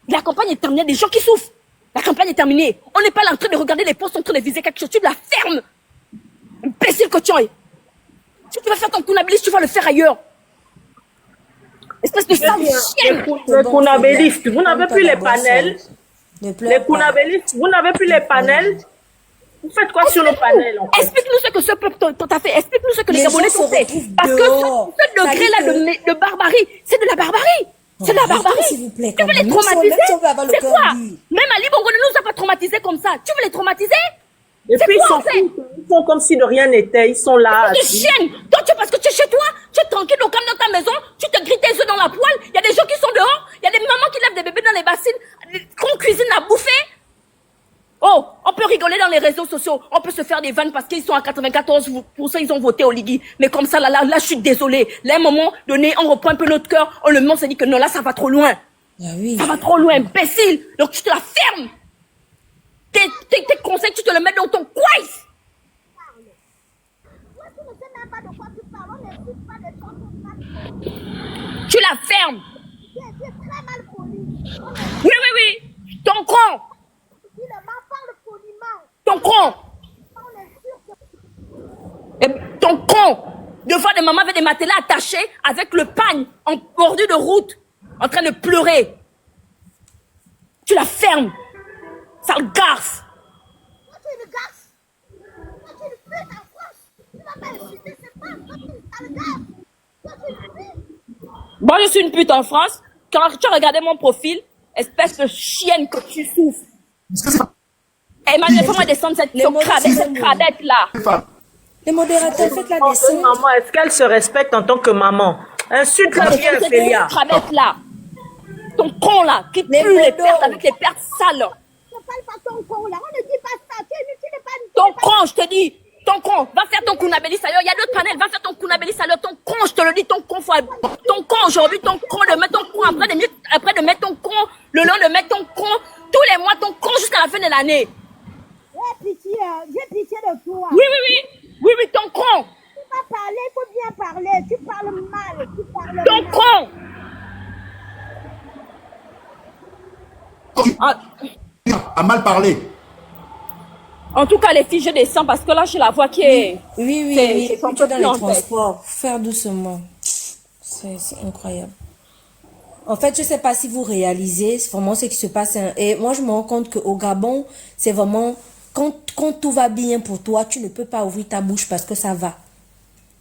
Speaker 2: La campagne est terminée. Des gens qui souffrent. La campagne est terminée. On n'est pas là en train de regarder les postes en train de viser quelque chose. Tu la fermes. Imbécile que tu es. Si tu vas faire ton tournabiliste, tu vas le faire ailleurs. Espèce de sale chienne.
Speaker 6: Les Kounabélistes, vous n'avez plus les panels.
Speaker 1: Ne pleure
Speaker 6: Les
Speaker 1: pas.
Speaker 6: Kounabélistes, vous n'avez plus les panels. Vous faites quoi sur nos panels en fait?
Speaker 2: Explique-nous ce que ce peuple t'a fait. Explique-nous ce que les
Speaker 1: Les
Speaker 2: Gabonais
Speaker 1: gens
Speaker 2: t'ont
Speaker 1: se
Speaker 2: fait.
Speaker 1: retrouvent
Speaker 2: Parce que
Speaker 1: dehors.
Speaker 2: ce degré-là de barbarie, c'est de la barbarie. C'est de la
Speaker 1: Arrêtez,
Speaker 2: barbarie.
Speaker 1: s'il vous plaît,
Speaker 2: Tu veux
Speaker 1: quand
Speaker 2: les
Speaker 1: même. Même
Speaker 2: traumatiser?
Speaker 1: si on veut avoir le
Speaker 2: C'est
Speaker 1: cœur
Speaker 2: quoi?
Speaker 1: dur.
Speaker 2: Même Ali Bongo ne nous a pas traumatisés comme ça. Tu veux les traumatiser?
Speaker 6: Et
Speaker 2: C'est
Speaker 6: puis
Speaker 2: quoi,
Speaker 6: ils
Speaker 2: en fait?
Speaker 6: ils font comme si de rien n'était. Ils sont là.
Speaker 2: De chienne. Toi, parce que tu es chez toi, tu es tranquille au calme dans ta maison, tu te grilles tes œufs dans la poêle, il y a des gens qui sont dehors, il y a des mamans qui lavent des bébés dans les bassines, qu'on cuisine à bouffer. Oh, on peut rigoler dans les réseaux sociaux, on peut se faire des vannes parce qu'ils sont à 94%, ils ont voté au Ligui. Mais comme ça, là, je suis désolée. Là, à un moment donné, on reprend un peu notre cœur, on le montre, on se dit que non, là, ça va trop loin.
Speaker 1: Ah oui.
Speaker 2: Ça va trop loin, imbécile. Donc, tu te la fermes. Tes conseils, tu te le mets dans ton coin. Tu la fermes. Oui. Ton con. Ton con. Et ton con. Deux fois, des mamans avaient des matelas attachés avec le pagne en bordure de route, en train de pleurer. Tu la fermes. Sale garce. Moi, je suis une pute en France. Quand tu as regardé mon profil, espèce de chienne que tu souffres. Emmanuel, fais-moi descendre cette crabette-là.
Speaker 1: Les modérateurs, faites la descente.
Speaker 6: Maman, est-ce qu'elle se respecte en tant que maman? Insulte-la bien, Ophélia.
Speaker 2: Cette crabette-là. Ton con, là, qui pue les pertes avec les pertes sales. Ton con, je te dis. Ton con, va faire ton kunabeli salio. Il y a d'autres panels, va faire ton kunabeli salio. Ton con, je te le dis, ton con, ton con aujourd'hui, ton con, de mettre ton con après de mettre ton con, le long de mettre ton con, tous les mois, ton con jusqu'à la fin de l'année.
Speaker 5: J'ai pitié de toi.
Speaker 2: Oui, ton con.
Speaker 5: Tu vas parler, il faut bien parler. Tu parles mal,
Speaker 2: Ton con.
Speaker 4: A mal parlé.
Speaker 2: En tout cas, les filles, je descends parce que là, je la vois qui est...
Speaker 1: Oui.
Speaker 2: c'est
Speaker 1: Quand tu es dans les
Speaker 2: en fait.
Speaker 1: transports, faire doucement. C'est incroyable. En fait, je sais pas si vous réalisez vraiment ce qui se passe. Et moi, je me rends compte qu'au Gabon, c'est vraiment... Quand tout va bien pour toi, tu ne peux pas ouvrir ta bouche parce que ça va.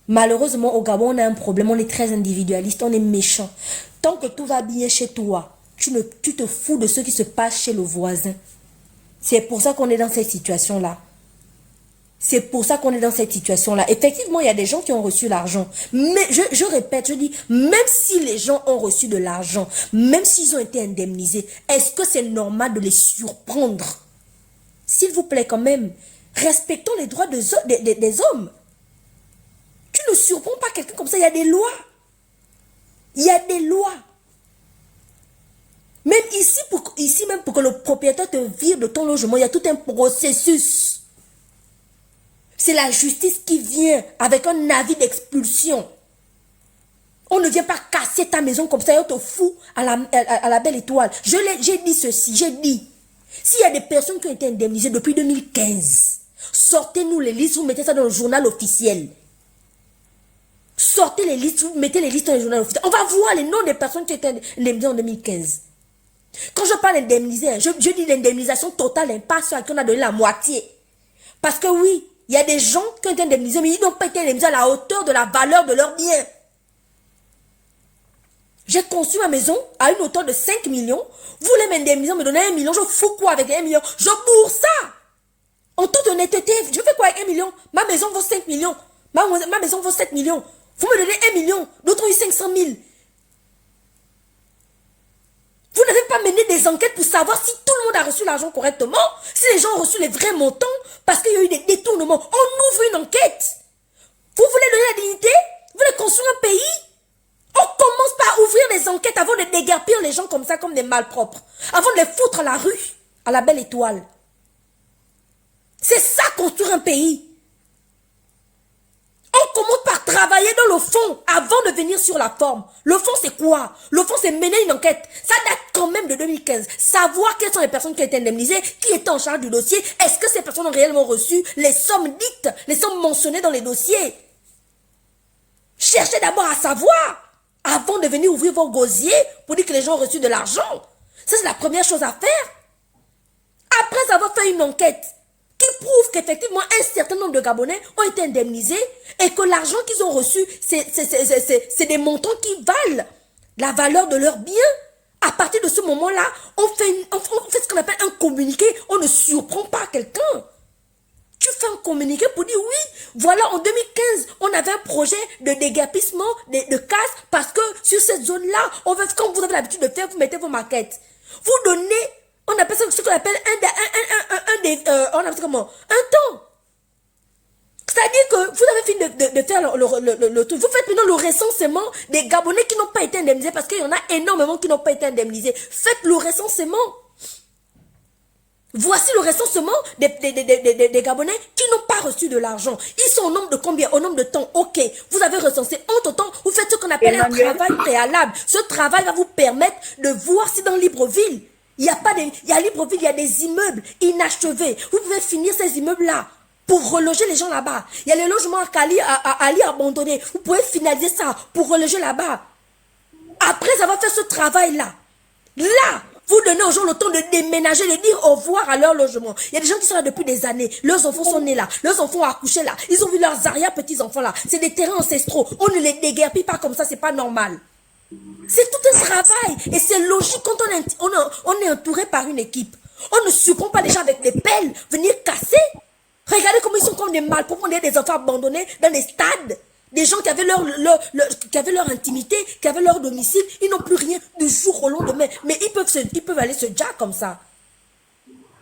Speaker 1: Malheureusement, au Gabon, on a un problème. On est très individualiste, on est méchant. Tant que tout va bien chez toi, tu te fous de ce qui se passe chez le voisin. C'est pour ça qu'on est dans cette situation-là. C'est pour ça qu'on est dans cette situation-là. Effectivement, il y a des gens qui ont reçu l'argent. Mais je répète, je dis, même si les gens ont reçu de l'argent, même s'ils ont été indemnisés, est-ce que c'est normal de les surprendre? S'il vous plaît, quand même, respectons les droits des hommes. Tu ne surprends pas quelqu'un comme ça, il y a des lois. Il y a des lois. Même ici, même pour que le propriétaire te vire de ton logement, il y a tout un processus. C'est la justice qui vient avec un avis d'expulsion. On ne vient pas casser ta maison comme ça et on te fout à la belle étoile. J'ai dit ceci, j'ai dit, s'il y a des personnes qui ont été indemnisées depuis 2015, sortez-nous les listes, vous mettez ça dans le journal officiel. Sortez les listes, vous mettez les listes dans le journal officiel. On va voir les noms des personnes qui ont été indemnisées en 2015. Quand je parle d'indemniser, je dis l'indemnisation totale, pas ceux à qui on a donné la moitié. Parce que oui, il y a des gens qui ont été indemnisés, mais ils n'ont pas été indemnisés à la hauteur de la valeur de leurs biens. J'ai conçu ma maison à une hauteur de 5 millions. Vous voulez m'indemniser, me donner 1 million, je fous quoi avec 1 million? Je bourre ça. En toute honnêteté, je fais quoi avec 1 million? Ma maison vaut 5 millions. Ma maison vaut 7 millions. Vous me donnez 1 million, d'autres ont eu 500 000. Vous n'avez pas mené des enquêtes pour savoir si tout le monde a reçu l'argent correctement, si les gens ont reçu les vrais montants, parce qu'il y a eu des détournements. On ouvre une enquête. Vous voulez donner la dignité? Vous voulez construire un pays? On commence par ouvrir les enquêtes avant de déguerpir les gens comme ça, comme des malpropres. Avant de les foutre à la rue, à la belle étoile. C'est ça, construire un pays. On commence par travailler dans le fond avant de venir sur la forme. Le fond, c'est quoi? Le fond, c'est mener une enquête. Ça date quand même de 2015. Savoir quelles sont les personnes qui ont été indemnisées, qui étaient en charge du dossier. Est-ce que ces personnes ont réellement reçu les sommes dites, les sommes mentionnées dans les dossiers? Cherchez d'abord à savoir avant de venir ouvrir vos gosiers pour dire que les gens ont reçu de l'argent. Ça, c'est la première chose à faire. Après avoir fait une enquête qui prouve qu'effectivement un certain nombre de Gabonais ont été indemnisés et que l'argent qu'ils ont reçu, c'est des montants qui valent la valeur de leurs biens. À partir de ce moment-là, on fait ce qu'on appelle un communiqué. On ne surprend pas quelqu'un. Tu fais un communiqué pour dire oui, voilà, en 2015, on avait un projet de déguerpissement, de casse, parce que sur cette zone-là, on veut, comme vous avez l'habitude de faire, vous mettez vos maquettes. Vous donnez On appelle ça ce qu'on appelle on appelle ça comment? Un temps. C'est-à-dire que vous avez fini de faire le truc. Vous faites maintenant le recensement des Gabonais qui n'ont pas été indemnisés parce qu'il y en a énormément qui n'ont pas été indemnisés. Faites le recensement. Voici le recensement des Gabonais qui n'ont pas reçu de l'argent. Ils sont au nombre de combien? Au nombre de temps. Ok, vous avez recensé. Entre temps, vous faites ce qu'on appelle un travail préalable. Ce travail va vous permettre de voir si dans Libreville, il y a Libreville, il y a des immeubles inachevés. Vous pouvez finir ces immeubles-là pour reloger les gens là-bas. Il y a les logements à Ali abandonnés. Vous pouvez finaliser ça pour reloger là-bas. Après avoir fait ce travail-là, vous donnez aux gens le temps de déménager, de dire au revoir à leur logement. Il y a des gens qui sont là depuis des années. Leurs enfants sont nés là. Leurs enfants ont accouché là. Ils ont vu leurs arrière-petits-enfants là. C'est des terrains ancestraux. On ne les déguerpit pas comme ça, c'est pas normal. C'est tout un travail. Et c'est logique quand on est entouré par une équipe. On ne succombe pas déjà avec des pelles, venir casser. Regardez comment ils sont comme des malpropres, des enfants abandonnés dans les stades. Des gens qui avaient leur intimité, qui avaient leur domicile, ils n'ont plus rien du jour au lendemain. Mais ils peuvent aller se jack comme ça.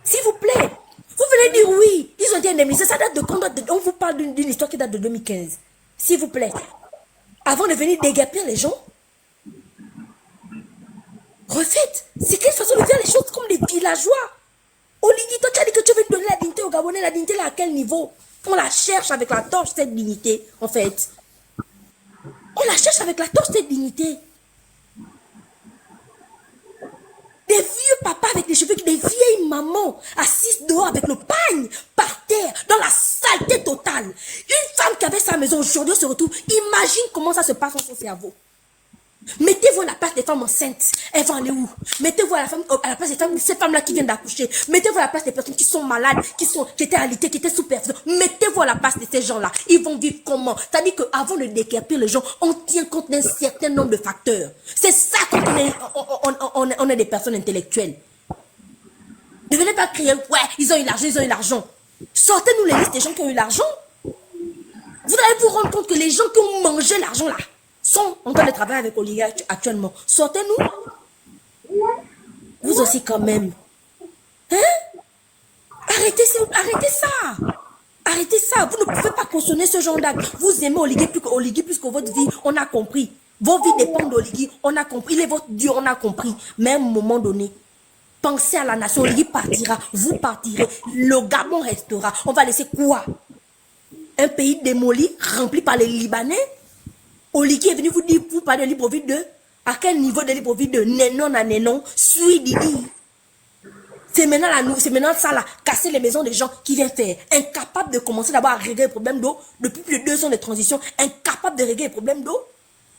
Speaker 1: S'il vous plaît, vous venez dire oui, ils ont été indemnisés. Ça date de quand? On vous parle d'une histoire qui date de 2015. S'il vous plaît, avant de venir déguerpir les gens, refaites. C'est quelle façon de faire les choses comme des villageois. Oligui, toi tu as dit que tu veux donner la dignité aux Gabonais. La dignité là à quel niveau? On la cherche avec la torche, cette dignité, en fait. On la cherche avec la torche, cette dignité. Des vieux papas avec des cheveux, des vieilles mamans assises dehors avec le pagne par terre, dans la saleté totale. Une femme qui avait sa maison aujourd'hui se retrouve. Imagine comment ça se passe dans son cerveau. Mettez-vous à la place des femmes enceintes. Elles vont aller où? Mettez-vous à la place des femmes, ces femmes-là qui viennent d'accoucher. Mettez-vous à la place des personnes qui sont malades, qui étaient alitées, qui étaient sous perfusion. Mettez-vous à la place de ces gens-là. Ils vont vivre comment? C'est-à-dire qu'avant de déguerpir les gens, on tient compte d'un certain nombre de facteurs. C'est ça quand on est des personnes intellectuelles. Ne venez pas crier, ouais, ils ont eu l'argent, ils ont eu l'argent. Sortez-nous les listes des gens qui ont eu l'argent. Vous allez vous rendre compte que les gens qui ont mangé l'argent là, sont en train de travailler avec Oligui actuellement. Sortez-nous. Vous aussi quand même. Hein? Arrêtez ça. Arrêtez ça. Vous ne pouvez pas cautionner ce genre d'acte. Vous aimez Oligui plus que votre vie. On a compris. Vos vies dépendent d'Oligui. On a compris. Il est votre Dieu. On a compris. Mais à un moment donné, pensez à la nation. Oligui partira. Vous partirez. Le Gabon restera. On va laisser quoi? Un pays démoli, rempli par les Libanais? Oligui est venu vous parler de Libreville 2. À quel niveau de Libreville 2? Nénon à Nénon, suis Didi. C'est maintenant ça là, casser les maisons des gens qui vient faire. Incapable de commencer d'abord à régler les problèmes d'eau. Depuis plus de 2 ans de transition, incapable de régler les problèmes d'eau.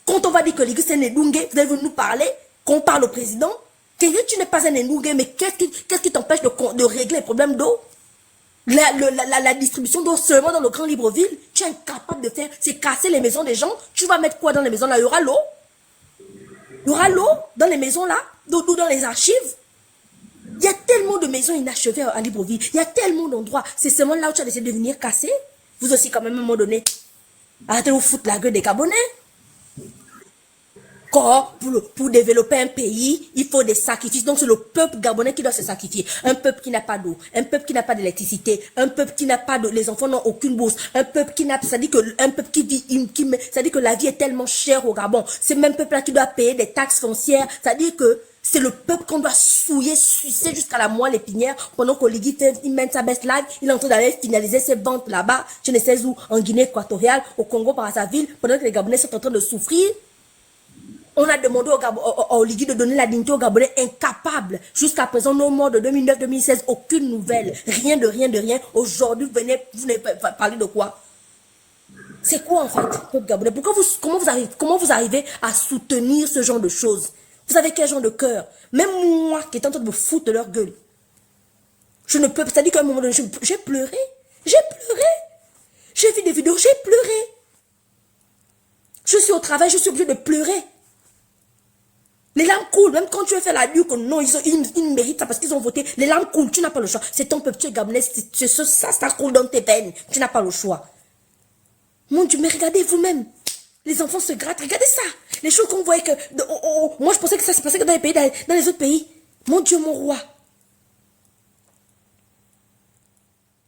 Speaker 1: Quand on va dire que Oligui c'est un Ndungue, vous allez nous parler, qu'on parle au président. Tu n'es pas un Ndungue, mais qu'est-ce qui t'empêche de régler les problèmes d'eau? La distribution d'eau seulement dans le Grand Libreville, tu es incapable de faire, c'est casser les maisons des gens. Tu vas mettre quoi dans les maisons là? Il y aura l'eau? Il y aura l'eau dans les maisons là? Ou dans les archives? Il y a tellement de maisons inachevées à Libreville. Il y a tellement d'endroits. C'est seulement là où tu as décidé de venir casser. Vous aussi quand même à un moment donné. Arrêtez de vous foutre la gueule des Gabonais. Pour développer un pays, il faut des sacrifices. Donc c'est le peuple gabonais qui doit se sacrifier. Un peuple qui n'a pas d'eau, un peuple qui n'a pas d'électricité, un peuple qui n'a pas de, les enfants n'ont aucune bourse, un peuple qui n'a, c'est-à-dire que un peuple qui vit, c'est-à-dire que la vie est tellement chère au Gabon. C'est même peuple-là qui doit payer des taxes foncières. C'est-à-dire que c'est le peuple qu'on doit souiller, sucer jusqu'à la moelle épinière. Pendant qu'Oligui il mène sa best life, il est en train d'aller finaliser ses ventes là-bas, je ne sais où, en Guinée équatoriale, au Congo par sa ville, pendant que les Gabonais sont en train de souffrir. On a demandé au Oligui de donner la dignité aux Gabonais incapables. Jusqu'à présent, nos morts de 2009-2016, aucune nouvelle. Rien de rien. Aujourd'hui, vous venez parler de quoi? C'est quoi en fait, peuple gabonais? Comment vous arrivez à soutenir ce genre de choses? Vous avez quel genre de cœur? Même moi qui est en train de me foutre de leur gueule. Je ne peux pas. C'est-à-dire qu'à un moment donné, j'ai pleuré. J'ai vu des vidéos, j'ai pleuré. Je suis au travail, je suis obligée de pleurer. Les larmes coulent, même quand tu veux faire la nuit, que non, ils méritent ça parce qu'ils ont voté. Les larmes coulent, tu n'as pas le choix. C'est ton peuple, tu es gabonais, ça coule dans tes veines. Tu n'as pas le choix. Mon Dieu, mais regardez vous-même. Les enfants se grattent, regardez ça. Les choses qu'on voyait que... moi, je pensais que ça se passait que dans les pays, dans les autres pays. Mon Dieu, mon roi.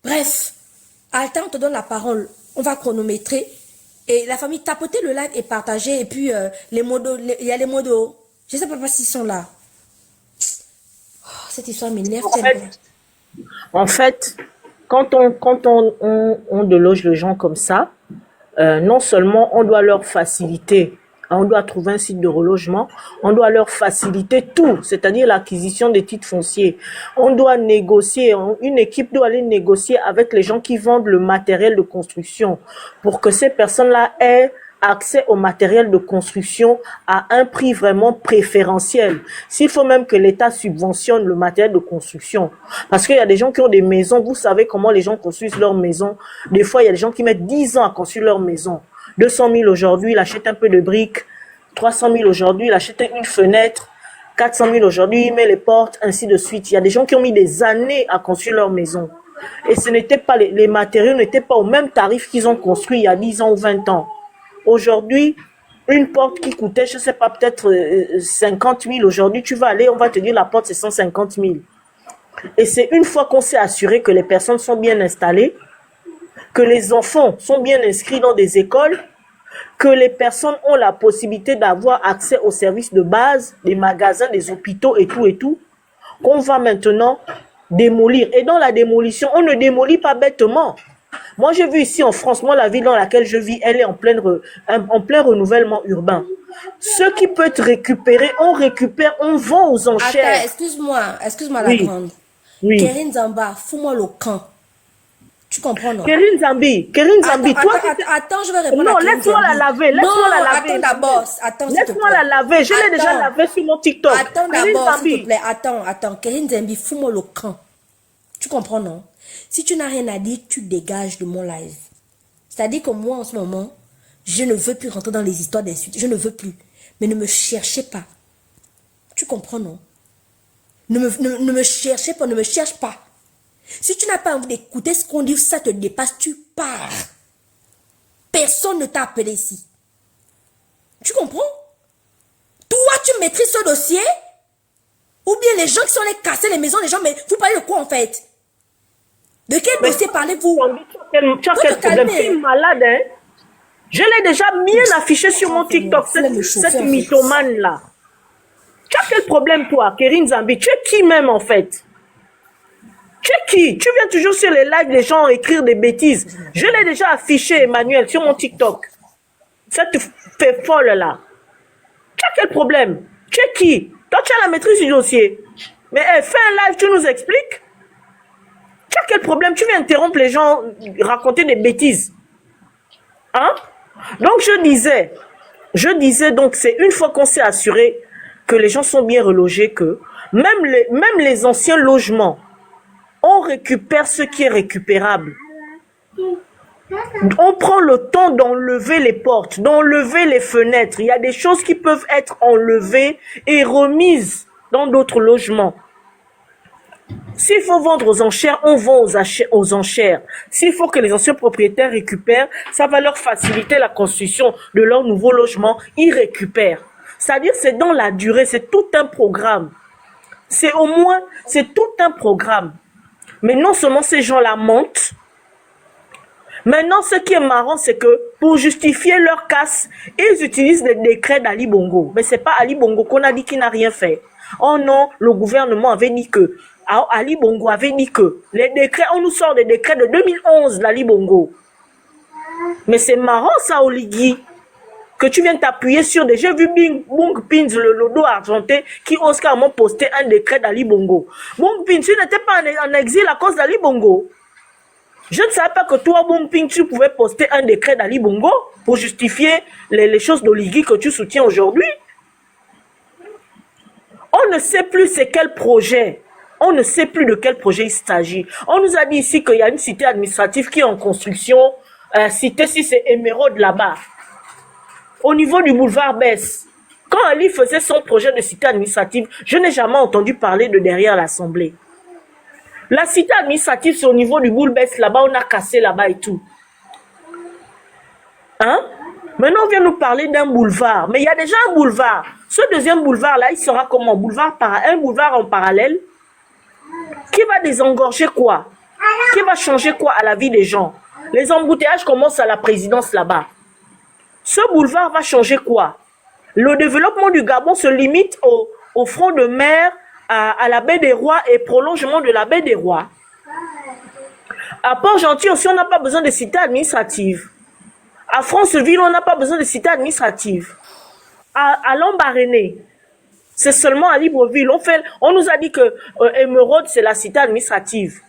Speaker 1: Bref, Alta, on te donne la parole. On va chronométrer. Et la famille, tapotez le live et partagez. Et puis, les modos, il y a les modos. Je ne sais pas s'ils sont là. Oh, cette histoire m'énerve tellement.
Speaker 6: En fait, quand on déloge les gens comme ça, non seulement on doit leur faciliter, on doit trouver un site de relogement, on doit leur faciliter tout, c'est-à-dire l'acquisition des titres fonciers. On doit négocier, une équipe doit aller négocier avec les gens qui vendent le matériel de construction pour que ces personnes-là aient accès au matériel de construction à un prix vraiment préférentiel. S'il faut même que l'État subventionne le matériel de construction. Parce qu'il y a des gens qui ont des maisons, vous savez comment les gens construisent leurs maisons. Des fois, il y a des gens qui mettent 10 ans à construire leur maison. 200 000 aujourd'hui, il achète un peu de briques. 300 000 aujourd'hui, il achète une fenêtre. 400 000 aujourd'hui, il met les portes, ainsi de suite. Il y a des gens qui ont mis des années à construire leur maison. Et ce n'était pas, les matériaux n'étaient pas au même tarif qu'ils ont construit il y a 10 ans ou 20 ans. Aujourd'hui, une porte qui coûtait, je ne sais pas, peut-être 50 000, aujourd'hui, tu vas aller, on va te dire la porte, c'est 150 000. Et c'est une fois qu'on s'est assuré que les personnes sont bien installées, que les enfants sont bien inscrits dans des écoles, que les personnes ont la possibilité d'avoir accès aux services de base, des magasins, des hôpitaux et tout, qu'on va maintenant démolir. Et dans la démolition, on ne démolit pas bêtement. Moi, j'ai vu ici en France, moi, la ville dans laquelle je vis, elle est en plein renouvellement urbain. Ce qui peut être récupéré, on récupère, on vend aux enchères.
Speaker 1: Attends, excuse-moi la
Speaker 6: Oui.
Speaker 1: grande.
Speaker 6: Oui.
Speaker 1: Kérin Zamba, fous-moi le camp. Tu comprends, non?
Speaker 6: Kérin Zambi, toi,
Speaker 1: Attends, je vais répondre
Speaker 6: non,
Speaker 1: à Kérin
Speaker 6: laisse-moi la
Speaker 1: Zambi.
Speaker 6: laver, laisse-moi la laver.
Speaker 1: Attends d'abord, attends, s'il te
Speaker 6: Laisse-moi
Speaker 1: plaît.
Speaker 6: la laver, je l'ai déjà
Speaker 1: Attends.
Speaker 6: lavé sur mon TikTok.
Speaker 1: Attends
Speaker 6: Kérin
Speaker 1: d'abord,
Speaker 6: Zambi.
Speaker 1: s'il te plaît. Attends. Kérin Zambi, fous-moi le camp. Tu comprends, non? Si tu n'as rien à dire, tu dégages de mon live. C'est-à-dire que moi, en ce moment, je ne veux plus rentrer dans les histoires d'insultes. Je ne veux plus. Mais ne me cherchez pas. Tu comprends, non? Ne me cherchez pas, ne me cherche pas. Si tu n'as pas envie d'écouter ce qu'on dit, ça te dépasse, tu pars. Personne ne t'a appelé ici. Tu comprends? Toi, tu maîtrises ce dossier? Ou bien les gens qui sont allés casser les maisons, les gens, mais vous parlez de quoi en fait? De quel dossier parlez-vous?
Speaker 6: Tu as quel problème? Tu es malade, hein? Je l'ai déjà bien affiché sur mon TikTok, cette mythomane-là. Tu as quel problème, toi, Kérin Zambi? Tu es qui même, en fait? Tu es qui? Tu viens toujours sur les lives des gens écrire des bêtises. Je l'ai déjà affiché, Emmanuel, sur mon TikTok. Ça te fait folle, là. Tu as quel problème? Tu es qui? Toi, tu as la maîtrise du dossier. Mais fais un live, tu nous expliques. Tu as quel problème? Tu viens interrompre les gens, raconter des bêtises. Hein? Donc, je disais, donc, c'est une fois qu'on s'est assuré que les gens sont bien relogés, que même les anciens logements, on récupère ce qui est récupérable. On prend le temps d'enlever les portes, d'enlever les fenêtres. Il y a des choses qui peuvent être enlevées et remises dans d'autres logements. S'il faut vendre aux enchères, on vend aux enchères. S'il faut que les anciens propriétaires récupèrent, ça va leur faciliter la construction de leur nouveau logement. Ils récupèrent. C'est-à-dire, c'est dans la durée, c'est tout un programme. C'est tout un programme. Mais non seulement ces gens-là mentent. Maintenant, ce qui est marrant, c'est que pour justifier leur casse, ils utilisent les décrets d'Ali Bongo. Mais c'est pas Ali Bongo qu'on a dit qu'il n'a rien fait. Oh non, le gouvernement avait dit que. Ali Bongo avait dit que. Les décrets, on nous sort des décrets de 2011 d'Ali Bongo. Mais c'est marrant ça, Oligui. Que tu viens t'appuyer sur des... J'ai vu Bung Pins, le dos argenté, qui ose carrément poster un décret d'Ali Bongo. Bung Pins, tu n'étais pas en exil à cause d'Ali Bongo. Je ne savais pas que toi, Bung Pins, tu pouvais poster un décret d'Ali Bongo pour justifier les choses d'Oligui que tu soutiens aujourd'hui. On ne sait plus c'est quel projet. On ne sait plus de quel projet il s'agit. On nous a dit ici qu'il y a une cité administrative qui est en construction. Cité, si c'est Émeraude là-bas. Au niveau du boulevard Besse, quand Ali faisait son projet de cité administrative, je n'ai jamais entendu parler de derrière l'Assemblée. La cité administrative, c'est au niveau du boulevard Besse, là-bas, on a cassé là-bas et tout. Hein? Maintenant, on vient nous parler d'un boulevard. Mais il y a déjà un boulevard. Ce deuxième boulevard-là, il sera comment? Un boulevard en parallèle qui va désengorger quoi? Qui va changer quoi à la vie des gens? Les embouteillages commencent à la présidence là-bas. Ce boulevard va changer quoi? Le développement du Gabon se limite au front de mer, à la baie des Rois et prolongement de la baie des Rois. À Port-Gentil aussi, on n'a pas besoin de cité administrative. À Franceville, on n'a pas besoin de cité administrative. À Lambaréné, c'est seulement à Libreville. On nous a dit que Émeraude, c'est la cité administrative.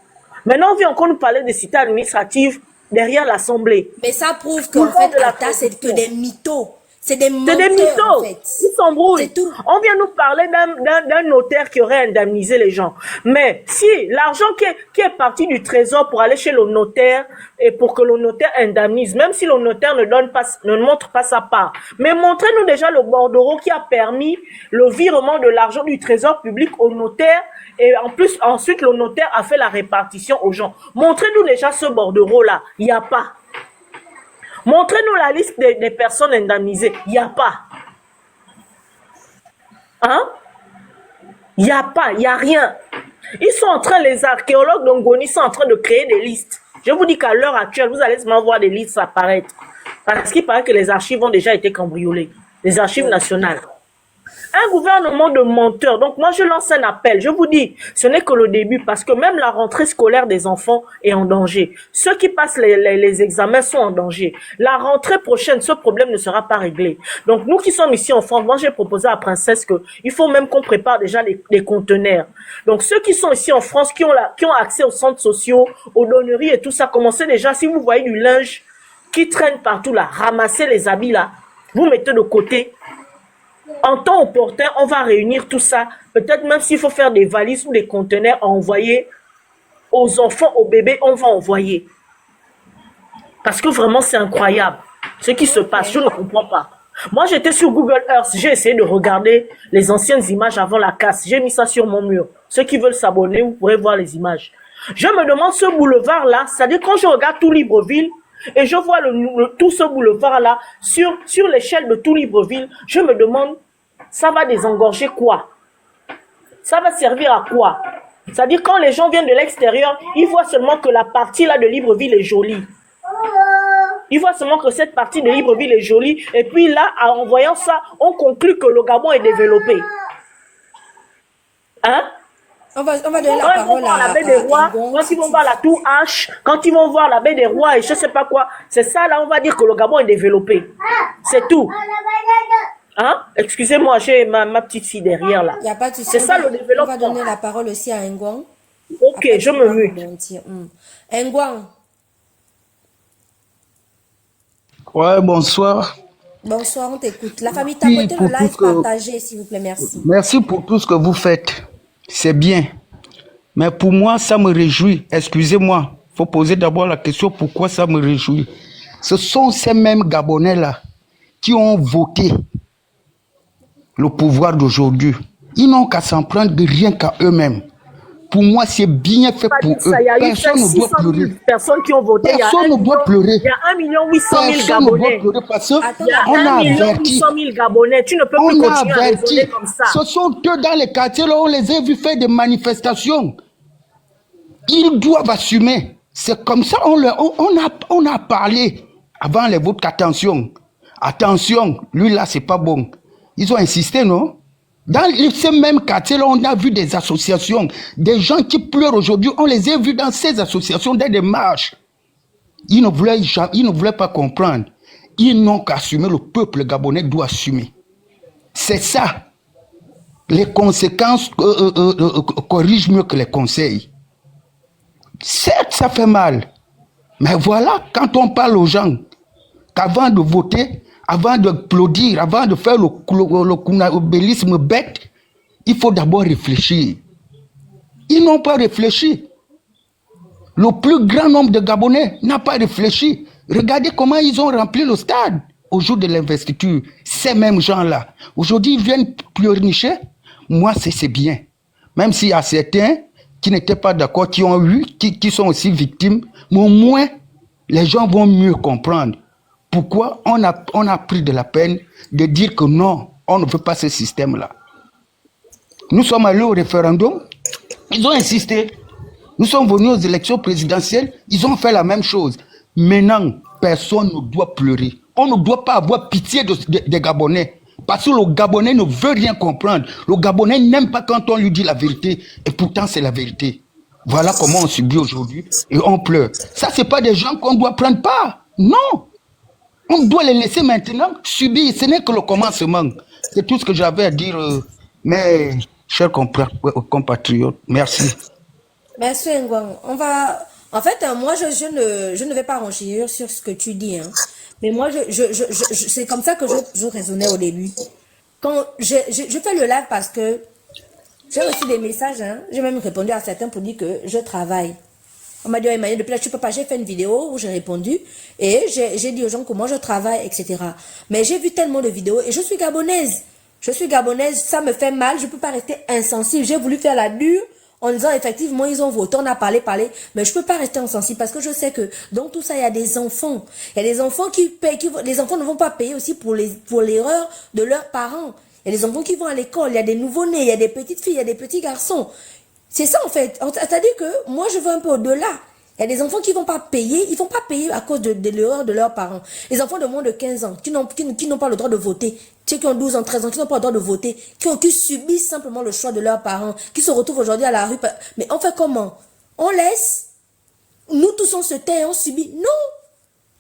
Speaker 6: Maintenant, on vient encore nous parler de cité administrative derrière l'Assemblée.
Speaker 1: Mais ça prouve qu'en fait, Atta, c'est que des mythos. C'est des menteurs,
Speaker 6: mythos.
Speaker 1: En fait.
Speaker 6: Ils s'embrouillent.
Speaker 1: C'est tout.
Speaker 6: On vient nous parler d'un notaire qui aurait indemnisé les gens. Mais si l'argent qui est parti du trésor pour aller chez le notaire et pour que le notaire indemnise, même si le notaire ne montre pas sa part, mais montrez-nous déjà le bordereau qui a permis le virement de l'argent du trésor public au notaire et en plus, ensuite, le notaire a fait la répartition aux gens. Montrez-nous déjà ce bordereau-là. Il n'y a pas. Montrez-nous la liste des personnes indemnisées. Il n'y a pas. Hein? Il n'y a pas, il n'y a rien. Ils sont en train, les archéologues d'Ongoni sont en train de créer des listes. Je vous dis qu'à l'heure actuelle, vous allez seulement voir des listes apparaître. Parce qu'il paraît que les archives ont déjà été cambriolées. Les archives nationales. Un gouvernement de menteurs. Donc moi, je lance un appel. Je vous dis, ce n'est que le début parce que même la rentrée scolaire des enfants est en danger. Ceux qui passent les examens sont en danger. La rentrée prochaine, ce problème ne sera pas réglé. Donc nous qui sommes ici en France, moi j'ai proposé à Princesse qu'il faut même qu'on prépare déjà les conteneurs. Donc ceux qui sont ici en France, qui ont accès aux centres sociaux, aux donneries et tout ça, commencez déjà, si vous voyez du linge qui traîne partout là, ramassez les habits là, vous mettez de côté. En temps opportun, on va réunir tout ça. Peut-être même s'il faut faire des valises ou des conteneurs à envoyer aux enfants, aux bébés, on va envoyer. Parce que vraiment, c'est incroyable ce qui se passe. Je ne comprends pas. Moi, j'étais sur Google Earth. J'ai essayé de regarder les anciennes images avant la casse. J'ai mis ça sur mon mur. Ceux qui veulent s'abonner, vous pourrez voir les images. Je me demande ce boulevard-là, c'est-à-dire quand je regarde tout Libreville, et je vois tout ce boulevard-là sur l'échelle de tout Libreville, je me demande, ça va désengorger quoi? Ça va servir à quoi? C'est-à-dire quand les gens viennent de l'extérieur, ils voient seulement que la partie là de Libreville est jolie. Ils voient seulement que cette partie de Libreville est jolie. Et puis là, en voyant ça, on conclut que le Gabon est développé. Hein?
Speaker 1: On va donner la parole à
Speaker 6: la baie des Rois, quand ils vont voir la tour H, quand ils vont voir la baie des Rois et je sais pas quoi, c'est ça là, on va dire que le Gabon est développé. C'est tout. Hein? Excusez-moi, j'ai ma petite fille derrière là.
Speaker 1: Il n'y a pas de souci.
Speaker 6: C'est ça le développement.
Speaker 1: On va donner la parole aussi à Ngwang.
Speaker 6: Ok,
Speaker 1: après,
Speaker 6: je me mute.
Speaker 1: Ngwang.
Speaker 7: Ouais, bonsoir.
Speaker 1: Bonsoir, on t'écoute. La famille Tapoté, le live partagé, s'il vous plaît, merci.
Speaker 7: Merci pour tout ce que vous faites. C'est bien. Mais pour moi, ça me réjouit. Excusez-moi. Il faut poser d'abord la question pourquoi ça me réjouit. Ce sont ces mêmes Gabonais-là qui ont voté le pouvoir d'aujourd'hui. Ils n'ont qu'à s'en prendre de rien qu'à eux-mêmes. Pour moi, c'est bien fait pour eux. Personne ne doit pleurer.
Speaker 6: Personnes qui ont voté.
Speaker 7: Personne ne doit pleurer.
Speaker 6: Il y a 1 800 000 Gabonais.
Speaker 7: Personne ne doit pleurer parce
Speaker 6: Il y a 1 800 000 Gabonais. Tu ne peux plus continuer à raisonner comme ça.
Speaker 7: Ce sont eux dans les quartiers là, on les a vus faire des manifestations. Ils doivent assumer. C'est comme ça, on a parlé avant les votes qu'attention. Attention, lui là, c'est pas bon. Ils ont insisté, non? Dans ces mêmes quartiers là, on a vu des associations, des gens qui pleurent aujourd'hui, on les a vus dans ces associations, dans des marches. Ils ne voulaient pas comprendre. Ils n'ont qu'à assumer, le peuple gabonais doit assumer. C'est ça. Les conséquences corrigent mieux que les conseils. Certes, ça fait mal. Mais voilà, quand on parle aux gens, qu'avant de voter, avant d'applaudir, avant de faire l'obélisme bête, il faut d'abord réfléchir. Ils n'ont pas réfléchi. Le plus grand nombre de Gabonais n'a pas réfléchi. Regardez comment ils ont rempli le stade au jour de l'investiture. Ces mêmes gens-là. Aujourd'hui, ils viennent pleurnicher. Moi, c'est bien. Même s'il y a certains qui n'étaient pas d'accord, qui ont eu, qui sont aussi victimes, mais au moins, les gens vont mieux comprendre. Pourquoi on a pris de la peine de dire que non, on ne veut pas ce système-là. Nous sommes allés au référendum, ils ont insisté. Nous sommes venus aux élections présidentielles, ils ont fait la même chose. Maintenant, personne ne doit pleurer. On ne doit pas avoir pitié des Gabonais. Parce que le Gabonais ne veut rien comprendre. Le Gabonais n'aime pas quand on lui dit la vérité. Et pourtant, c'est la vérité. Voilà comment on subit aujourd'hui et on pleure. Ça, ce n'est pas des gens qu'on doit prendre part. Non. On doit les laisser maintenant subir. Ce n'est que le commencement. C'est tout ce que j'avais à dire. Mais, chers compatriotes, merci.
Speaker 1: Merci, Ngwang. On va... En fait, moi, je ne vais pas renchérir sur ce que tu dis. Hein. Mais moi, c'est comme ça que je raisonnais au début. Quand je fais le live parce que j'ai reçu des messages. Hein. J'ai même répondu à certains pour dire que je travaille. On m'a dit, oh, Emmanuel, depuis là, tu peux pas. J'ai fait une vidéo où j'ai répondu et j'ai dit aux gens que moi, je travaille, etc. Mais j'ai vu tellement de vidéos et je suis gabonaise. Je suis gabonaise, ça me fait mal. Je peux pas rester insensible. J'ai voulu faire la dure. En disant, effectivement, ils ont voté, on a parlé, mais je peux pas rester insensible parce que je sais que dans tout ça, il y a des enfants. Il y a des enfants qui payent, les enfants ne vont pas payer aussi pour l'erreur de leurs parents. Il y a des enfants qui vont à l'école, il y a des nouveau-nés, il y a des petites filles, il y a des petits garçons. C'est ça, en fait. C'est-à-dire que moi, je veux un peu au-delà. Il y a des enfants qui vont pas payer, ils vont pas payer à cause de l'erreur de leurs parents. Les enfants de moins de 15 ans, qui n'ont pas le droit de voter, ceux qui ont 12 ans, 13 ans, qui n'ont pas le droit de voter, qui subissent simplement le choix de leurs parents, qui se retrouvent aujourd'hui à la rue. Mais on fait comment? On laisse? Nous tous on se tait, on subit? Non!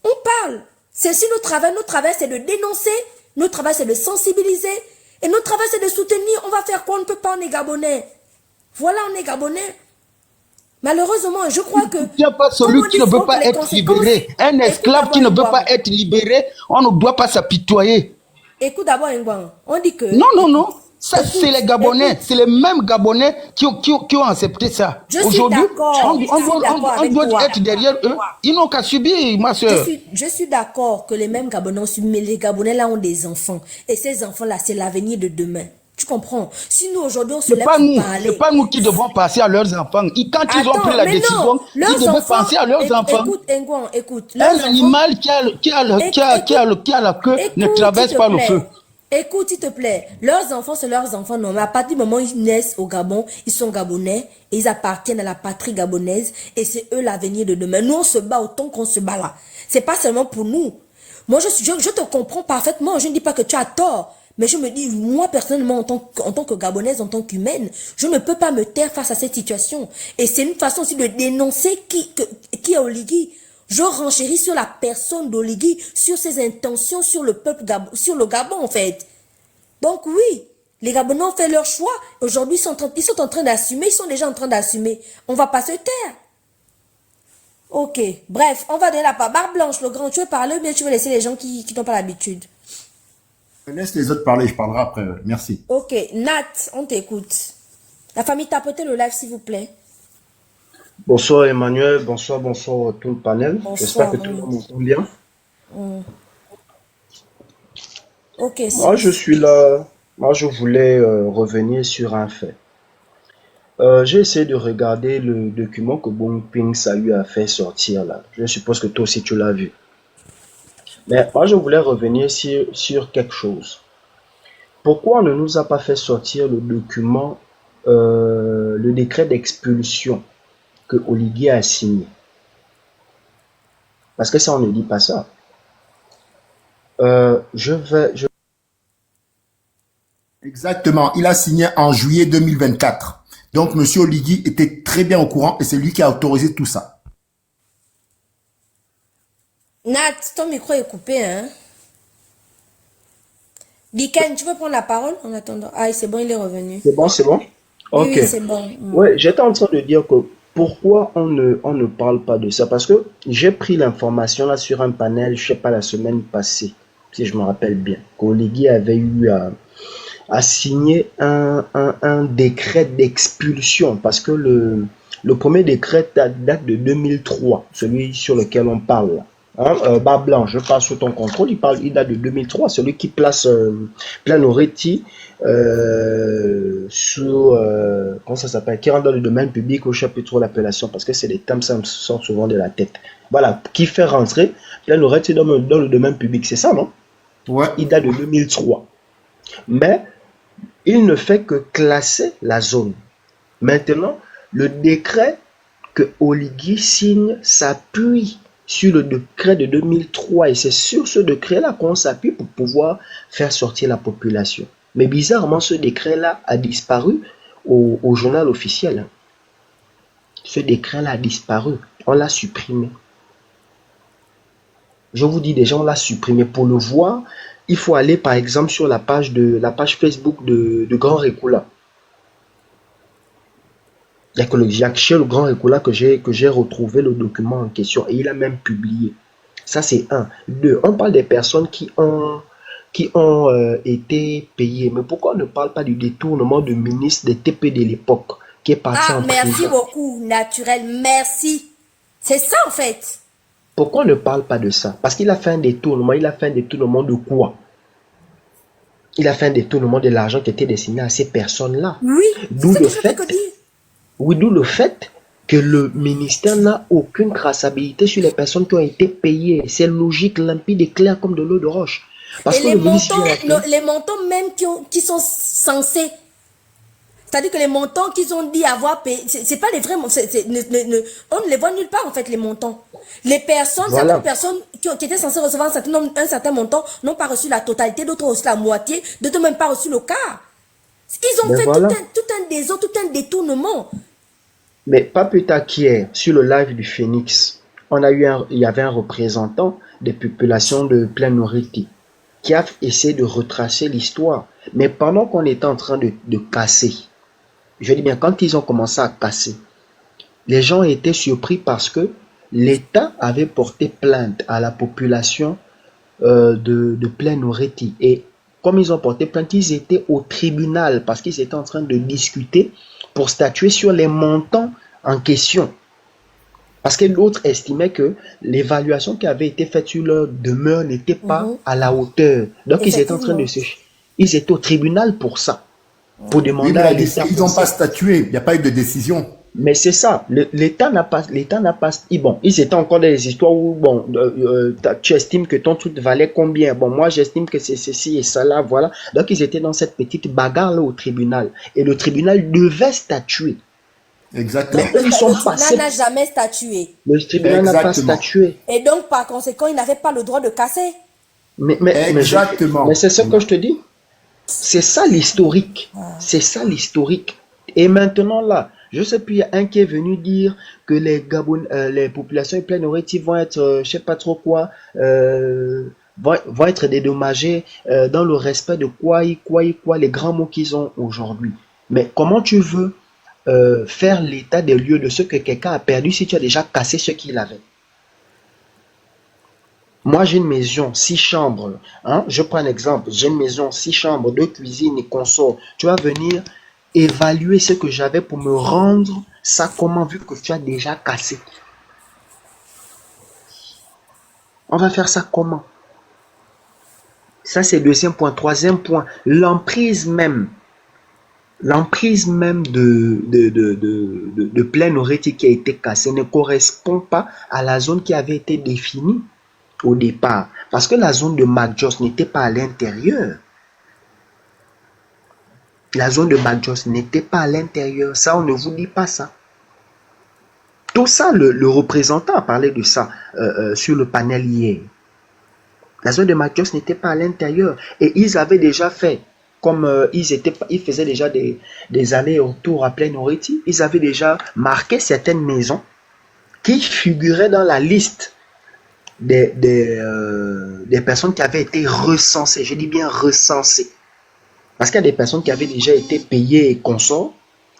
Speaker 1: On parle. C'est aussi notre travail. Notre travail, c'est de dénoncer. Notre travail, c'est de sensibiliser. Et notre travail, c'est de soutenir. On va faire quoi? On ne peut pas, on est Gabonais. Voilà, on est Gabonais. Malheureusement, je crois que...
Speaker 7: Il n'y a pas celui qui ne veut pas être libéré. Un esclave qui ne veut pas être libéré, on ne doit pas s'apitoyer.
Speaker 1: Écoute d'abord, Ngwang, on dit que...
Speaker 7: Non. Ça, c'est les Gabonais. C'est les mêmes Gabonais qui ont accepté ça.
Speaker 1: Aujourd'hui,
Speaker 7: on doit être derrière eux. Ils n'ont qu'à subir, ma soeur.
Speaker 1: Je suis d'accord que les mêmes Gabonais ont subi, mais les Gabonais, là, ont des enfants. Et ces enfants-là, c'est l'avenir de demain. Tu comprends? Si nous, aujourd'hui, on se lève pour parler...
Speaker 7: C'est pas nous qui devons penser à leurs enfants. Quand ils ont pris la décision, ils devaient penser à leurs enfants.
Speaker 1: Écoute, Ngwang, écoute.
Speaker 7: Un animal qui a la queue ne traverse pas le feu.
Speaker 1: Écoute, s'il te plaît, leurs enfants, c'est leurs enfants, non, mais à partir du moment où ils naissent au Gabon, ils sont Gabonais, et ils appartiennent à la patrie gabonaise, et c'est eux l'avenir de demain. Nous, on se bat autant qu'on se bat là. C'est pas seulement pour nous. Moi, je te comprends parfaitement, je ne dis pas que tu as tort, mais je me dis, moi, personnellement, en tant que Gabonaise, en tant qu'humaine, je ne peux pas me taire face à cette situation. Et c'est une façon aussi de dénoncer qui est Oligui. Je renchéris sur la personne d'Oligui, sur ses intentions, sur le peuple, sur le Gabon, en fait. Donc oui, les Gabonais ont fait leur choix. Aujourd'hui, ils sont en train d'assumer, ils sont déjà en train d'assumer. On ne va pas se taire. Ok, bref, on va donner la parole. Barbe Blanche, le grand, tu veux parler ou bien tu veux laisser les gens qui n'ont pas l'habitude?
Speaker 4: Laisse les autres parler, je parlerai après. Merci.
Speaker 1: Ok, Nat, on t'écoute. La famille, tapotez le live, s'il vous plaît.
Speaker 8: Bonsoir Emmanuel, bonsoir tout le panel. J'espère que tout le monde m'entend bien.
Speaker 1: Ok.
Speaker 8: Moi, je suis là. Moi, je voulais revenir sur un fait. J'ai essayé de regarder le document que Bong Ping a eu à faire sortir là. Je suppose que toi aussi tu l'as vu. Mais moi, je voulais revenir sur quelque chose. Pourquoi on ne nous a pas fait sortir le document, le décret d'expulsion que Oligui a signé? Parce que ça, on ne dit pas ça.
Speaker 4: Exactement, il a signé en juillet 2024. Donc, M. Oligui était très bien au courant et c'est lui qui a autorisé tout ça.
Speaker 1: Nat, ton micro est coupé, hein? Diken, tu veux prendre la parole en attendant? Ah, c'est bon, il est revenu.
Speaker 8: C'est bon? Ok.
Speaker 1: Oui, c'est bon.
Speaker 8: Ouais, j'étais en train de dire que pourquoi on ne parle pas de ça? Parce que j'ai pris l'information là sur un panel, je sais pas, la semaine passée, si je me rappelle bien, qu'Oligui avait eu à signer un décret d'expulsion, parce que le premier décret date de 2003, celui sur lequel on parle là. Barbe Blanche, je parle sous ton contrôle, il date de 2003, celui qui place Planoretti sur, comment ça s'appelle, qui rentre dans le domaine public au chapitre de l'appellation, parce que c'est des termes, ça me sort souvent de la tête. Voilà, qui fait rentrer Planoretti dans le domaine public, c'est ça, non?
Speaker 4: Ouais.
Speaker 8: Il date de 2003. Mais il ne fait que classer la zone. Maintenant, le décret que Oligui signe s'appuie sur le décret de 2003 et c'est sur ce décret-là qu'on s'appuie pour pouvoir faire sortir la population. Mais bizarrement, ce décret-là a disparu au journal officiel. Ce décret-là a disparu. On l'a supprimé. Je vous dis déjà, on l'a supprimé. Pour le voir, il faut aller par exemple sur la page Facebook de Grand Récoula. Il n'y a que chez le Grand Récoula que j'ai retrouvé le document en question et il a même publié. Ça, c'est un. Deux, on parle des personnes qui ont été payées. Mais pourquoi on ne parle pas du détournement de ministre des TP de l'époque qui est parti en prison?
Speaker 1: Merci beaucoup, Naturel, merci. C'est ça, en fait.
Speaker 8: Pourquoi on ne parle pas de ça? Parce qu'il a fait un détournement. Il a fait un détournement de quoi? Il a fait un détournement de l'argent qui était destiné à ces personnes-là.
Speaker 1: Oui,
Speaker 8: d'où le fait que le ministère n'a aucune traçabilité sur les personnes qui ont été payées. C'est logique, limpide et clair comme de l'eau de roche. Parce que
Speaker 1: les montants même qui sont censés... C'est-à-dire que les montants qu'ils ont dit avoir payé, c'est pas les vrais montants. On ne les voit nulle part, en fait, les montants. Les personnes, certaines personnes qui étaient censées recevoir un certain montant n'ont pas reçu la totalité, d'autres aussi la moitié, d'autres même pas reçu le quart. Ils ont fait tout un désordre, tout un détournement.
Speaker 8: Mais pas plus tard qu'hier, sur le live du Phoenix, il y avait un représentant des populations de Plaine Oriti qui a essayé de retracer l'histoire. Mais pendant qu'on était en train de casser, je dis bien, quand ils ont commencé à casser, les gens étaient surpris parce que l'État avait porté plainte à la population de Plaine Oriti. Et comme ils ont porté plainte, ils étaient au tribunal parce qu'ils étaient en train de discuter pour statuer sur les montants en question. Parce que l'autre estimait que l'évaluation qui avait été faite sur leur demeure n'était pas à la hauteur. Donc ils étaient en train de ils étaient au tribunal pour ça. Pour demander à l'État.
Speaker 4: Ils n'ont pas statué, il n'y a pas eu de décision.
Speaker 8: Mais c'est ça, l'État n'a pas, bon, ils étaient encore dans les histoires où, bon, tu estimes que ton truc valait combien? Bon, moi, j'estime que c'est ceci et ça là, voilà. Donc, ils étaient dans cette petite bagarre-là au tribunal. Et le tribunal devait statuer.
Speaker 4: Exactement.
Speaker 8: Mais eux, ils sont passés.
Speaker 1: Le tribunal n'a jamais statué.
Speaker 8: Le tribunal n'a pas statué.
Speaker 1: Et donc, par conséquent, ils n'avaient pas le droit de casser.
Speaker 4: Exactement.
Speaker 8: Mais c'est ce que je te dis. C'est ça l'historique. C'est ça l'historique. Et maintenant, là, je sais plus, il y a un qui est venu dire que les populations Plaine Oriti vont être, je sais pas trop quoi, vont être dédommagées dans le respect de quoi, les grands mots qu'ils ont aujourd'hui. Mais comment tu veux faire l'état des lieux de ce que quelqu'un a perdu si tu as déjà cassé ce qu'il avait? Moi, j'ai une maison, 6 chambres. Hein? Je prends un exemple. J'ai une maison, 6 chambres, 2 cuisines et consort. Tu vas venir évaluer ce que j'avais pour me rendre ça comment, vu que tu as déjà cassé. On va faire ça comment? Ça, c'est le deuxième point. Troisième point, l'emprise même de Plaine Oriti qui a été cassée ne correspond pas à la zone qui avait été définie au départ. Parce que la zone de McJoss n'était pas à l'intérieur. La zone de McJoss n'était pas à l'intérieur. Ça, on ne vous dit pas ça. Tout ça, le représentant a parlé de ça sur le panel hier. La zone de McJoss n'était pas à l'intérieur. Et ils avaient déjà fait, comme ils faisaient déjà des allers-retours à Plaine Oriti, ils avaient déjà marqué certaines maisons qui figuraient dans la liste des personnes qui avaient été recensées. Je dis bien recensées. Parce qu'il y a des personnes qui avaient déjà été payées et consorts.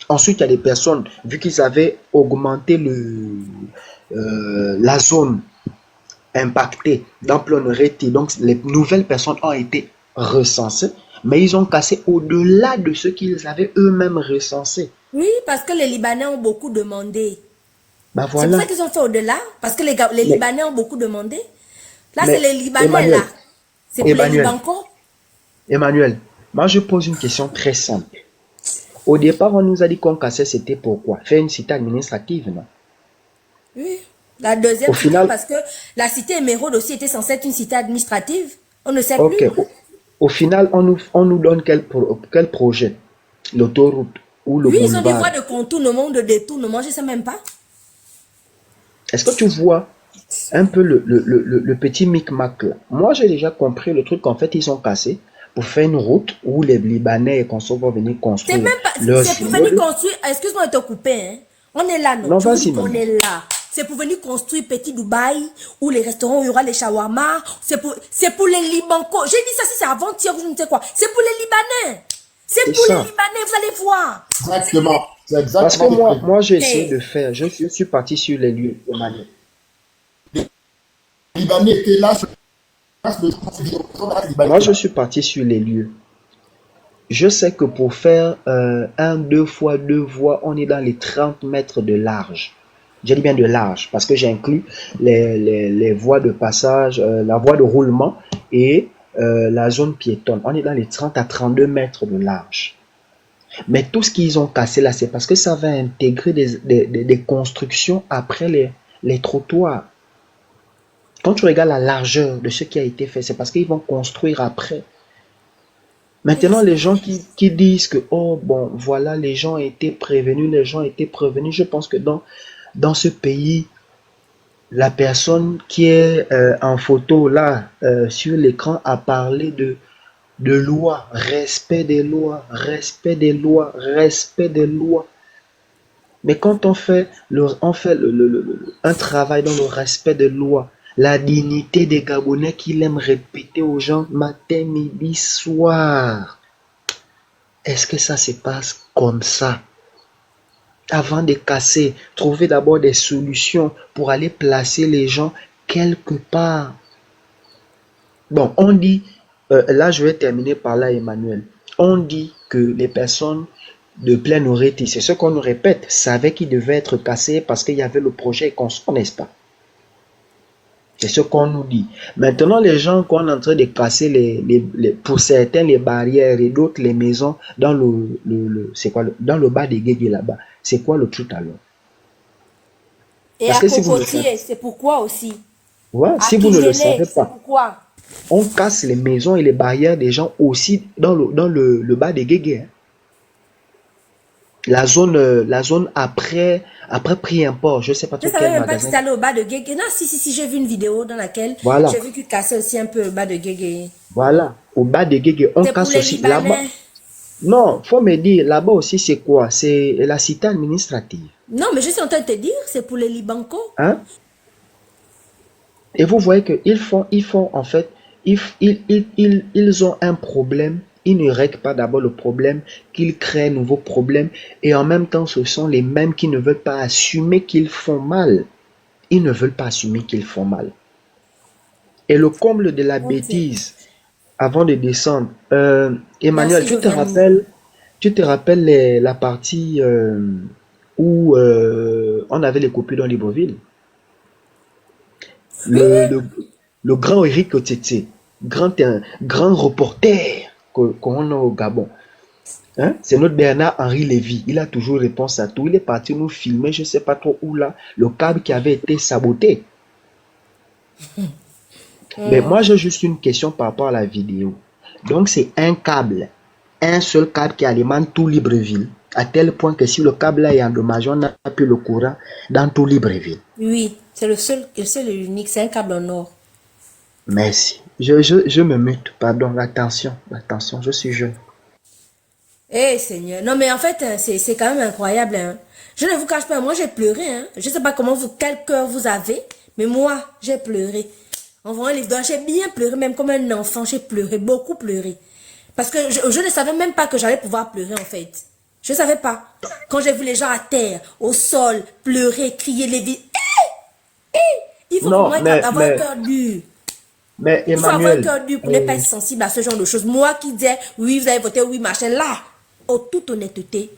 Speaker 8: Ensuite, il y a des personnes, vu qu'ils avaient augmenté la zone impactée dans Plaine Oriti, donc les nouvelles personnes ont été recensées, mais ils ont cassé au-delà de ce qu'ils avaient eux-mêmes recensé.
Speaker 1: Oui, parce que les Libanais ont beaucoup demandé.
Speaker 8: Bah
Speaker 1: voilà. C'est pour ça qu'ils ont fait au-delà, parce que les Libanais ont beaucoup demandé. Là, c'est les Libanais, là. C'est pour les Libancos.
Speaker 8: Emmanuel, moi, je pose une question très simple. Au départ, on nous a dit qu'on cassait, c'était pourquoi? Faire une cité administrative, non?
Speaker 1: Oui. La deuxième cité, parce que la cité Émeraude aussi était censée être une cité administrative. On ne sait plus.
Speaker 8: Au final, on nous donne quel projet? L'autoroute ou le boulevard?
Speaker 1: Ils ont des voies de contournement, de détournement, je ne sais même pas.
Speaker 8: Est-ce que tu vois un peu le petit micmac là? Moi, j'ai déjà compris le truc qu'en fait, ils ont cassé pour faire une route où les Libanais et consorts vont venir
Speaker 1: C'est
Speaker 8: construire
Speaker 1: même pas,
Speaker 8: leurs
Speaker 1: c'est pour venir
Speaker 8: immeubles.
Speaker 1: construire, excuse-moi de te couper, hein. On est là, non?
Speaker 8: Non,
Speaker 1: Je vous
Speaker 8: vas-y,
Speaker 1: dis qu'on
Speaker 8: maman.
Speaker 1: est là. C'est pour venir construire Petit Dubaï, où les restaurants, où il y aura les shawarma. C'est pour les Libanco. J'ai dit ça, si c'est avant-hier, je ne sais quoi. C'est pour les Libanais. C'est
Speaker 8: C'est
Speaker 1: pour les
Speaker 8: ça.
Speaker 1: Libanais, vous allez voir.
Speaker 4: Exactement. C'est
Speaker 8: Parce que
Speaker 4: exactement.
Speaker 8: moi j'ai essayé
Speaker 1: Hey.
Speaker 8: de faire, je suis parti sur les lieux, Emmanuel.
Speaker 4: Les Libanais étaient là sur place de
Speaker 8: Moi, je suis parti sur les lieux. Je sais que pour faire deux fois deux voies, on est dans les 30 mètres de large. J'ai dit bien de large, parce que j'ai inclus les voies de passage, la voie de roulement et la zone piétonne. On est dans les 30 à 32 mètres de large. Mais tout ce qu'ils ont cassé là, c'est parce que ça va intégrer des constructions après les trottoirs. Quand tu regardes la largeur de ce qui a été fait, c'est parce qu'ils vont construire après. Maintenant, les gens qui disent que, oh, bon, voilà, les gens ont été prévenus, je pense que dans ce pays, la personne qui est en photo là, sur l'écran, a parlé de loi, respect des lois, respect des lois, respect des lois. Mais quand on fait, un travail dans le respect des lois, la dignité des Gabonais qu'il aime répéter aux gens matin, midi, soir, est-ce que ça se passe comme ça? Avant de casser, trouver d'abord des solutions pour aller placer les gens quelque part. Bon, on dit, là je vais terminer par là, Emmanuel. On dit que les personnes de plein Oreti, c'est ce qu'on nous répète, savaient qu'ils devaient être cassés parce qu'il y avait le projet consort, n'est-ce pas? C'est ce qu'on nous dit. Maintenant, les gens qu'on est en train de casser pour certains les barrières et d'autres les maisons dans c'est quoi, dans le bas des Guégués là-bas. C'est quoi le truc alors?
Speaker 1: Et
Speaker 8: Parce
Speaker 1: à
Speaker 8: que si vous ne le
Speaker 1: Cocotier,
Speaker 8: savez,
Speaker 1: c'est pourquoi aussi.
Speaker 8: ouais,
Speaker 1: À
Speaker 8: si vous ne le
Speaker 1: Kigélé,
Speaker 8: savez
Speaker 1: c'est
Speaker 8: pas,
Speaker 1: pourquoi.
Speaker 8: on casse les maisons et les barrières des gens aussi dans le bas des Guégués, hein. La zone après prix import, je ne sais pas
Speaker 1: Je
Speaker 8: trop
Speaker 1: ne savais
Speaker 8: quel
Speaker 1: même pas que
Speaker 8: magasin.
Speaker 1: c'était allé au bas de Guégué. Non, si, j'ai vu une vidéo dans laquelle
Speaker 8: Voilà,
Speaker 1: j'ai vu qu'il cassait aussi un peu le bas de Guégué.
Speaker 8: voilà. Au bas des Guégués, on
Speaker 1: C'est pour
Speaker 8: casse
Speaker 1: les
Speaker 8: aussi là-bas.
Speaker 1: Libanais.
Speaker 8: Non, faut me dire, là-bas aussi, c'est quoi? C'est la cité administrative.
Speaker 1: Non, mais je suis en train de te dire, c'est pour les Libanco.
Speaker 8: Hein? Et vous voyez qu'ils font, en fait, ils ont un problème. Ils ne règlent pas d'abord le problème, qu'ils créent un nouveau problème. Et en même temps, ce sont les mêmes qui ne veulent pas assumer qu'ils font mal. Ils ne veulent pas assumer qu'ils font mal. Et le comble de la
Speaker 1: Ok.
Speaker 8: bêtise, avant de descendre, Emmanuel,
Speaker 1: Merci, Giovanni.
Speaker 8: tu te rappelles la partie où on avait les coupures dans Libreville? Le grand Eric Otete, grand reporter qu'on a au Gabon. Hein? C'est notre Bernard-Henri Lévy. Il a toujours réponse à tout. Il est parti nous filmer, je ne sais pas trop où là, le câble qui avait été saboté. Mais moi, j'ai juste une question par rapport à la vidéo. Donc, c'est un câble, un seul câble qui alimente tout Libreville, à tel point que si le câble là est endommagé, on n'a plus le courant dans tout Libreville.
Speaker 1: Oui, c'est le seul et l'unique, c'est un câble en or.
Speaker 8: Merci. Je me mute, pardon, attention, je suis jeune.
Speaker 1: Eh Seigneur, non mais en fait, hein, c'est quand même incroyable. Hein. Je ne vous cache pas, moi j'ai pleuré. Hein. Je ne sais pas quel cœur vous avez, mais moi j'ai pleuré. En voyant les vidéos, j'ai bien pleuré, même comme un enfant, j'ai pleuré, beaucoup pleuré. Parce que je ne savais même pas que j'allais pouvoir pleurer en fait. Je ne savais pas. Quand j'ai vu les gens à terre, au sol, pleurer, crier, les vies. Il faut
Speaker 8: Non,
Speaker 1: vraiment avoir un cœur dur.
Speaker 8: Mais
Speaker 1: Il faut avoir un
Speaker 8: Emmanuel,
Speaker 1: cœur dur pour ne pas être sensible à ce genre de choses. Moi qui disais, oui, vous avez voté, oui, machin, là, en toute honnêteté,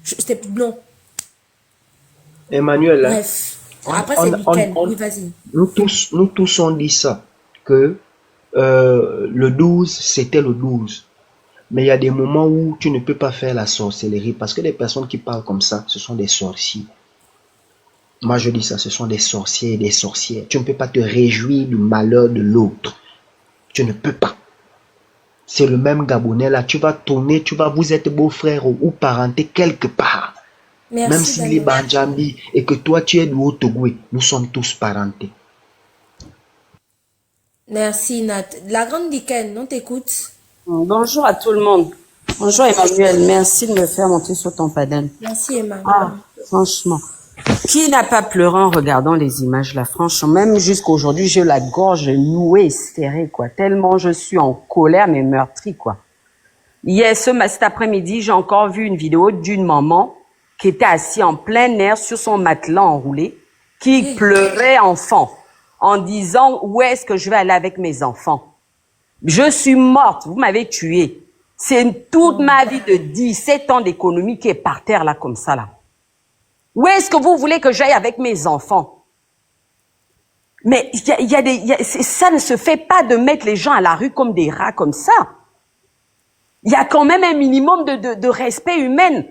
Speaker 1: c'est non.
Speaker 8: Emmanuel, hein,
Speaker 1: Bref. Après, c'est le week-end. Oui, vas-y.
Speaker 8: nous tous on dit ça, que le 12, c'était le 12. Mais il y a des moments où tu ne peux pas faire la sorcellerie, parce que les personnes qui parlent comme ça, ce sont des sorciers. Moi, je dis ça, ce sont des sorciers et des sorcières. Tu ne peux pas te réjouir du malheur de l'autre. Tu ne peux pas. C'est le même Gabonais là. Tu vas tourner, vous êtes beau-frère ou parenté quelque part. Même
Speaker 1: Merci,
Speaker 8: s'il est
Speaker 1: Daniel.
Speaker 8: Banjambi et que toi tu es de Haut-Togoué, nous sommes tous parentés.
Speaker 1: Merci, Nat. La grande Diken, on t'écoute.
Speaker 9: Bonjour à tout le monde. Bonjour Emmanuel, merci de me faire monter sur ton panel.
Speaker 1: Merci, Emma.
Speaker 9: Ah, franchement. Qui n'a pas pleuré en regardant les images là? Franchement, même jusqu'aujourd'hui, j'ai la gorge nouée et serrée, quoi. Tellement je suis en colère, mais meurtrie, quoi. Hier, cet après-midi, j'ai encore vu une vidéo d'une maman qui était assise en plein air sur son matelas enroulé, qui pleurait enfant, en disant « Où est-ce que je vais aller avec mes enfants? Je suis morte, vous m'avez tuée. C'est toute ma vie de 17 ans d'économie qui est par terre là, comme ça, là. Où est-ce que vous voulez que j'aille avec mes enfants? » Mais ça ne se fait pas de mettre les gens à la rue comme des rats comme ça. Il y a quand même un minimum de respect humain.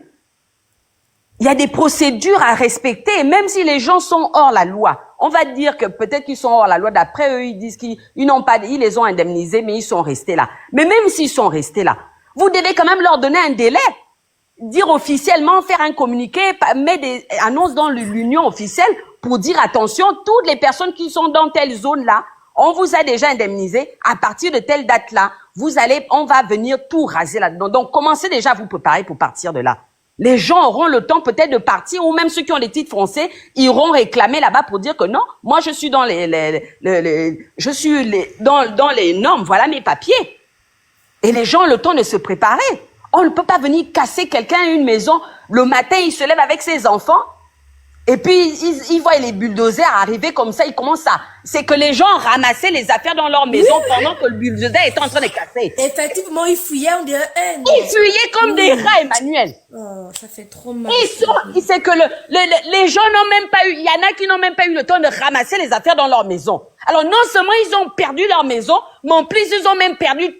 Speaker 9: Il y a des procédures à respecter, même si les gens sont hors la loi. On va dire que peut-être qu'ils sont hors la loi. D'après eux, ils disent qu'ils n'ont pas, ils les ont indemnisés, mais ils sont restés là. Mais même s'ils sont restés là, vous devez quand même leur donner un délai. Dire officiellement, faire un communiqué, mettre des annonces dans l'union officielle pour dire attention, toutes les personnes qui sont dans telle zone-là, on vous a déjà indemnisé. À partir de telle date-là, on va venir tout raser là-dedans. Donc, commencez déjà à vous préparer pour partir de là. Les gens auront le temps peut-être de partir, ou même ceux qui ont les titres français iront réclamer là-bas pour dire que non, moi je suis dans dans les normes, voilà mes papiers. Et les gens ont le temps de se préparer. On ne peut pas venir casser quelqu'un à une maison. Le matin, il se lève avec ses enfants. Et puis, ils voient les bulldozers arriver comme ça. Ils commencent à... C'est que les gens ramassaient les affaires dans leur maison pendant que le bulldozer était en train de casser.
Speaker 1: Effectivement, ils fouillaient, on dirait...
Speaker 9: Ils fuyaient comme des rats, Emmanuel.
Speaker 1: Oh, ça fait trop mal.
Speaker 9: C'est que les gens n'ont même pas eu... Il y en a qui n'ont même pas eu le temps de ramasser les affaires dans leur maison. Alors, non seulement ils ont perdu leur maison, mais en plus, ils ont même perdu tout